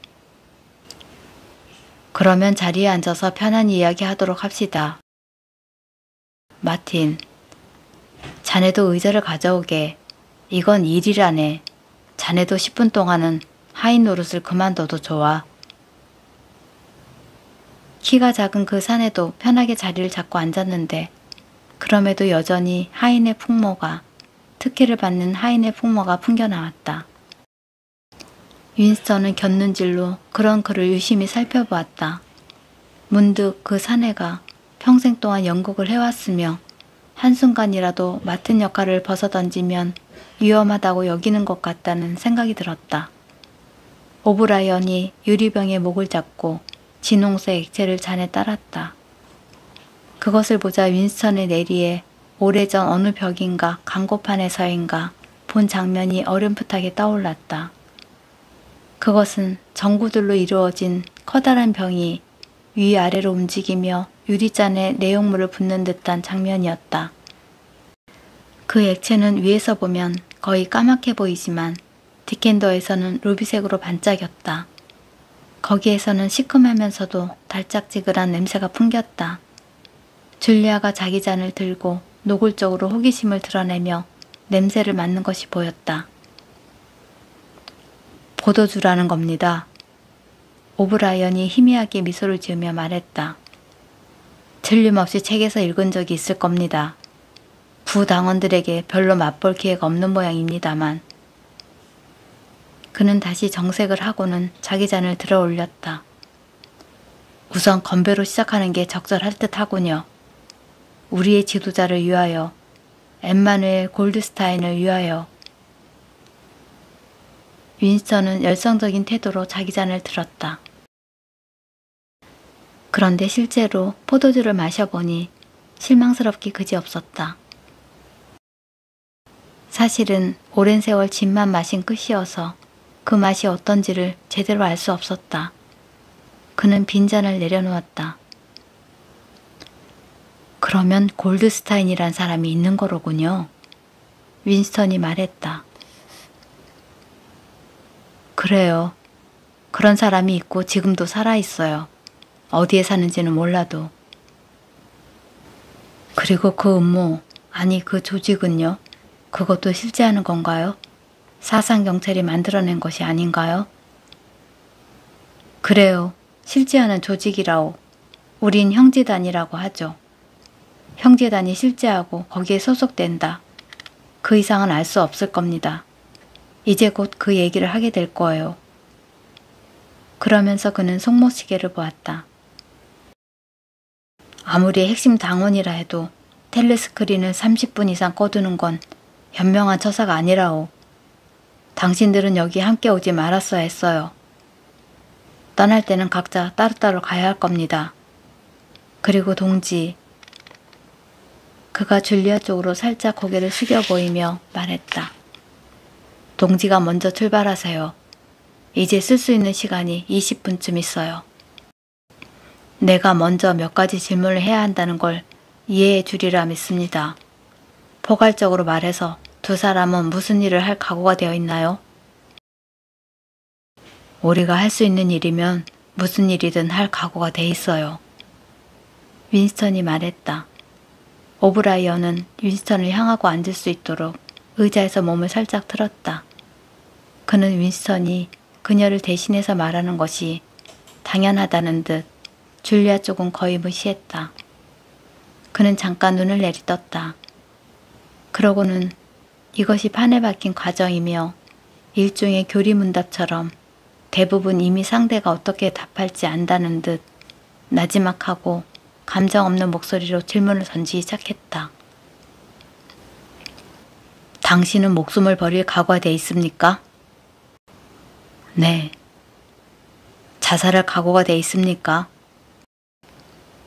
그러면 자리에 앉아서 편안히 이야기하도록 합시다. 마틴, 자네도 의자를 가져오게. 이건 일이라네. 자네도 10분 동안은 하인 노릇을 그만둬도 좋아. 키가 작은 그 사내도 편하게 자리를 잡고 앉았는데 그럼에도 여전히 하인의 풍모가, 특혜를 받는 하인의 풍모가 풍겨나왔다. 윈스턴은 곁눈질로 그런 그를 유심히 살펴보았다. 문득 그 사내가 평생 동안 연극을 해왔으며 한순간이라도 맡은 역할을 벗어던지면 위험하다고 여기는 것 같다는 생각이 들었다. 오브라이언이 유리병의 목을 잡고 진홍색 액체를 잔에 따랐다. 그것을 보자 윈스턴의 내리에 오래전 어느 벽인가 광고판에서인가 본 장면이 어렴풋하게 떠올랐다. 그것은 전구들로 이루어진 커다란 병이 위아래로 움직이며 유리잔에 내용물을 붓는 듯한 장면이었다. 그 액체는 위에서 보면 거의 까맣게 보이지만 디켄더에서는 루비색으로 반짝였다. 거기에서는 시큼하면서도 달짝지근한 냄새가 풍겼다. 줄리아가 자기 잔을 들고 노골적으로 호기심을 드러내며 냄새를 맡는 것이 보였다. 포도주라는 겁니다. 오브라이언이 희미하게 미소를 지으며 말했다. 틀림없이 책에서 읽은 적이 있을 겁니다. 부당원들에게 별로 맛볼 기회가 없는 모양입니다만. 그는 다시 정색을 하고는 자기 잔을 들어 올렸다. 우선 건배로 시작하는 게 적절할 듯 하군요. 우리의 지도자를 위하여, 엠마누엘 골드스타인을 위하여. 윈스턴은 열성적인 태도로 자기 잔을 들었다. 그런데 실제로 포도주를 마셔보니 실망스럽기 그지없었다. 사실은 오랜 세월 진만 마신 끝이어서 그 맛이 어떤지를 제대로 알 수 없었다. 그는 빈잔을 내려놓았다. 그러면 골드스타인이란 사람이 있는 거로군요. 윈스턴이 말했다. 그래요. 그런 사람이 있고 지금도 살아있어요. 어디에 사는지는 몰라도. 그리고 그 음모, 아니 그 조직은요? 그것도 실제하는 건가요? 사상경찰이 만들어낸 것이 아닌가요? 그래요. 실제하는 조직이라오. 우린 형제단이라고 하죠. 형제단이 실제하고 거기에 소속된다. 그 이상은 알 수 없을 겁니다. 이제 곧 그 얘기를 하게 될 거예요. 그러면서 그는 손목시계를 보았다. 아무리 핵심 당원이라 해도 텔레스크린을 30분 이상 꺼두는 건 현명한 처사가 아니라오. 당신들은 여기 함께 오지 말았어야 했어요. 떠날 때는 각자 따로따로 가야 할 겁니다. 그리고 동지, 그가 줄리아 쪽으로 살짝 고개를 숙여 보이며 말했다. 동지가 먼저 출발하세요. 이제 쓸 수 있는 시간이 20분쯤 있어요. 내가 먼저 몇 가지 질문을 해야 한다는 걸 이해해 주리라 믿습니다. 포괄적으로 말해서 두 사람은 무슨 일을 할 각오가 되어 있나요? 우리가 할 수 있는 일이면 무슨 일이든 할 각오가 돼 있어요. 윈스턴이 말했다. 오브라이언은 윈스턴을 향하고 앉을 수 있도록 의자에서 몸을 살짝 틀었다. 그는 윈스턴이 그녀를 대신해서 말하는 것이 당연하다는 듯 줄리아 쪽은 거의 무시했다. 그는 잠깐 눈을 내리떴다. 그러고는 이것이 판에 박힌 과정이며 일종의 교리문답처럼 대부분 이미 상대가 어떻게 답할지 안다는 듯 나지막하고 감정 없는 목소리로 질문을 던지기 시작했다. 당신은 목숨을 버릴 각오가 돼 있습니까? 네. 자살할 각오가 돼 있습니까?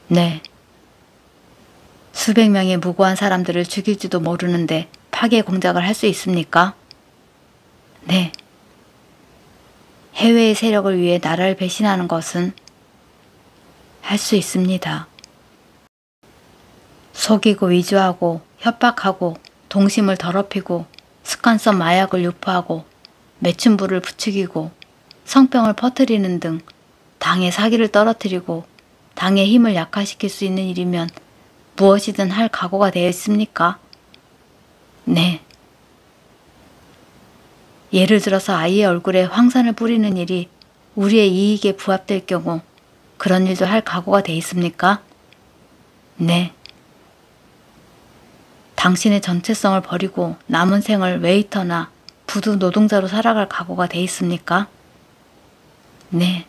네. 수백 명의 무고한 사람들을 죽일지도 모르는데 파괴 공작을 할 수 있습니까? 네. 해외의 세력을 위해 나라를 배신하는 것은 할 수 있습니다. 속이고 위조하고 협박하고 동심을 더럽히고 습관성 마약을 유포하고 매춘부를 부추기고 성병을 퍼뜨리는 등 당의 사기를 떨어뜨리고 당의 힘을 약화시킬 수 있는 일이면 무엇이든 할 각오가 되어 있습니까? 네. 예를 들어서 아이의 얼굴에 황산을 뿌리는 일이 우리의 이익에 부합될 경우 그런 일도 할 각오가 돼 있습니까? 네. 당신의 전체성을 버리고 남은 생을 웨이터나 부두 노동자로 살아갈 각오가 돼 있습니까? 네.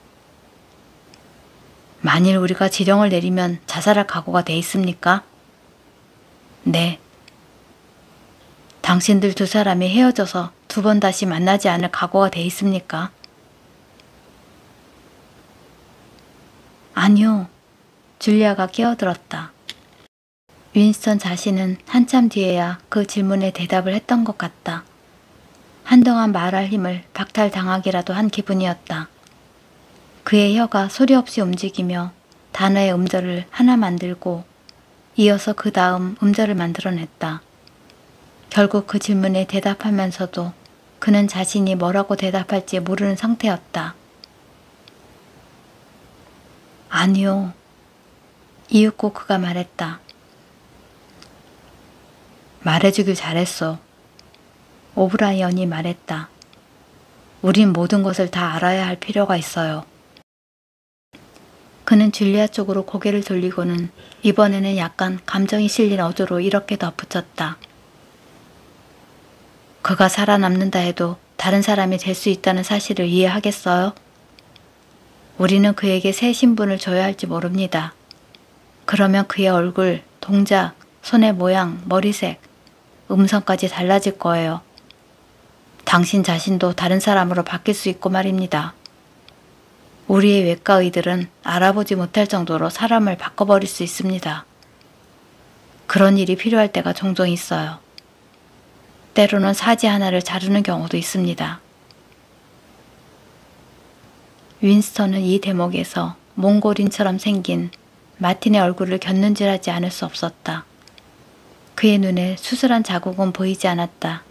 만일 우리가 지령을 내리면 자살할 각오가 돼 있습니까? 네. 당신들 두 사람이 헤어져서 두 번 다시 만나지 않을 각오가 돼 있습니까? 아니요. 줄리아가 끼어들었다. 윈스턴 자신은 한참 뒤에야 그 질문에 대답을 했던 것 같다. 한동안 말할 힘을 박탈당하기라도 한 기분이었다. 그의 혀가 소리 없이 움직이며 단어의 음절을 하나 만들고 이어서 그 다음 음절을 만들어냈다. 결국 그 질문에 대답하면서도 그는 자신이 뭐라고 대답할지 모르는 상태였다. 아니요. 이윽고 그가 말했다. 말해주길 잘했어. 오브라이언이 말했다. 우린 모든 것을 다 알아야 할 필요가 있어요. 그는 줄리아 쪽으로 고개를 돌리고는 이번에는 약간 감정이 실린 어조로 이렇게 덧붙였다. 그가 살아남는다 해도 다른 사람이 될 수 있다는 사실을 이해하겠어요? 우리는 그에게 새 신분을 줘야 할지 모릅니다. 그러면 그의 얼굴, 동작, 손의 모양, 머리색, 음성까지 달라질 거예요. 당신 자신도 다른 사람으로 바뀔 수 있고 말입니다. 우리의 외과의들은 알아보지 못할 정도로 사람을 바꿔버릴 수 있습니다. 그런 일이 필요할 때가 종종 있어요. 때로는 사지 하나를 자르는 경우도 있습니다. 윈스턴은 이 대목에서 몽골인처럼 생긴 마틴의 얼굴을 곁눈질하지 않을 수 없었다. 그의 눈에 수술한 자국은 보이지 않았다.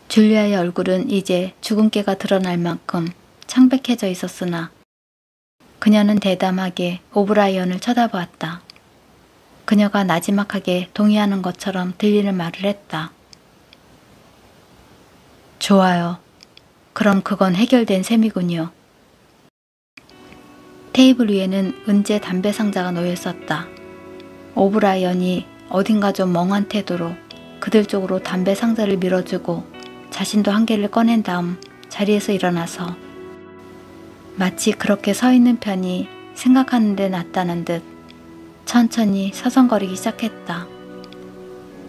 줄리아의 얼굴은 이제 주근깨가 드러날 만큼 창백해져 있었으나 그녀는 대담하게 오브라이언을 쳐다보았다. 그녀가 나지막하게 동의하는 것처럼 들리는 말을 했다. 좋아요. 그럼 그건 해결된 셈이군요. 테이블 위에는 은재 담배 상자가 놓여 있었다. 오브라이언이 어딘가 좀 멍한 태도로 그들 쪽으로 담배 상자를 밀어주고 자신도 한 개를 꺼낸 다음 자리에서 일어나서 마치 그렇게 서 있는 편이 생각하는 데 낫다는 듯 천천히 서성거리기 시작했다.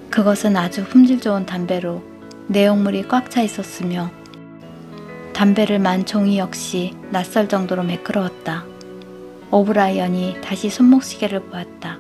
그것은 아주 품질 좋은 담배로 내용물이 꽉 차 있었으며 담배를 만 종이 역시 낯설 정도로 매끄러웠다. 오브라이언이 다시 손목시계를 보았다.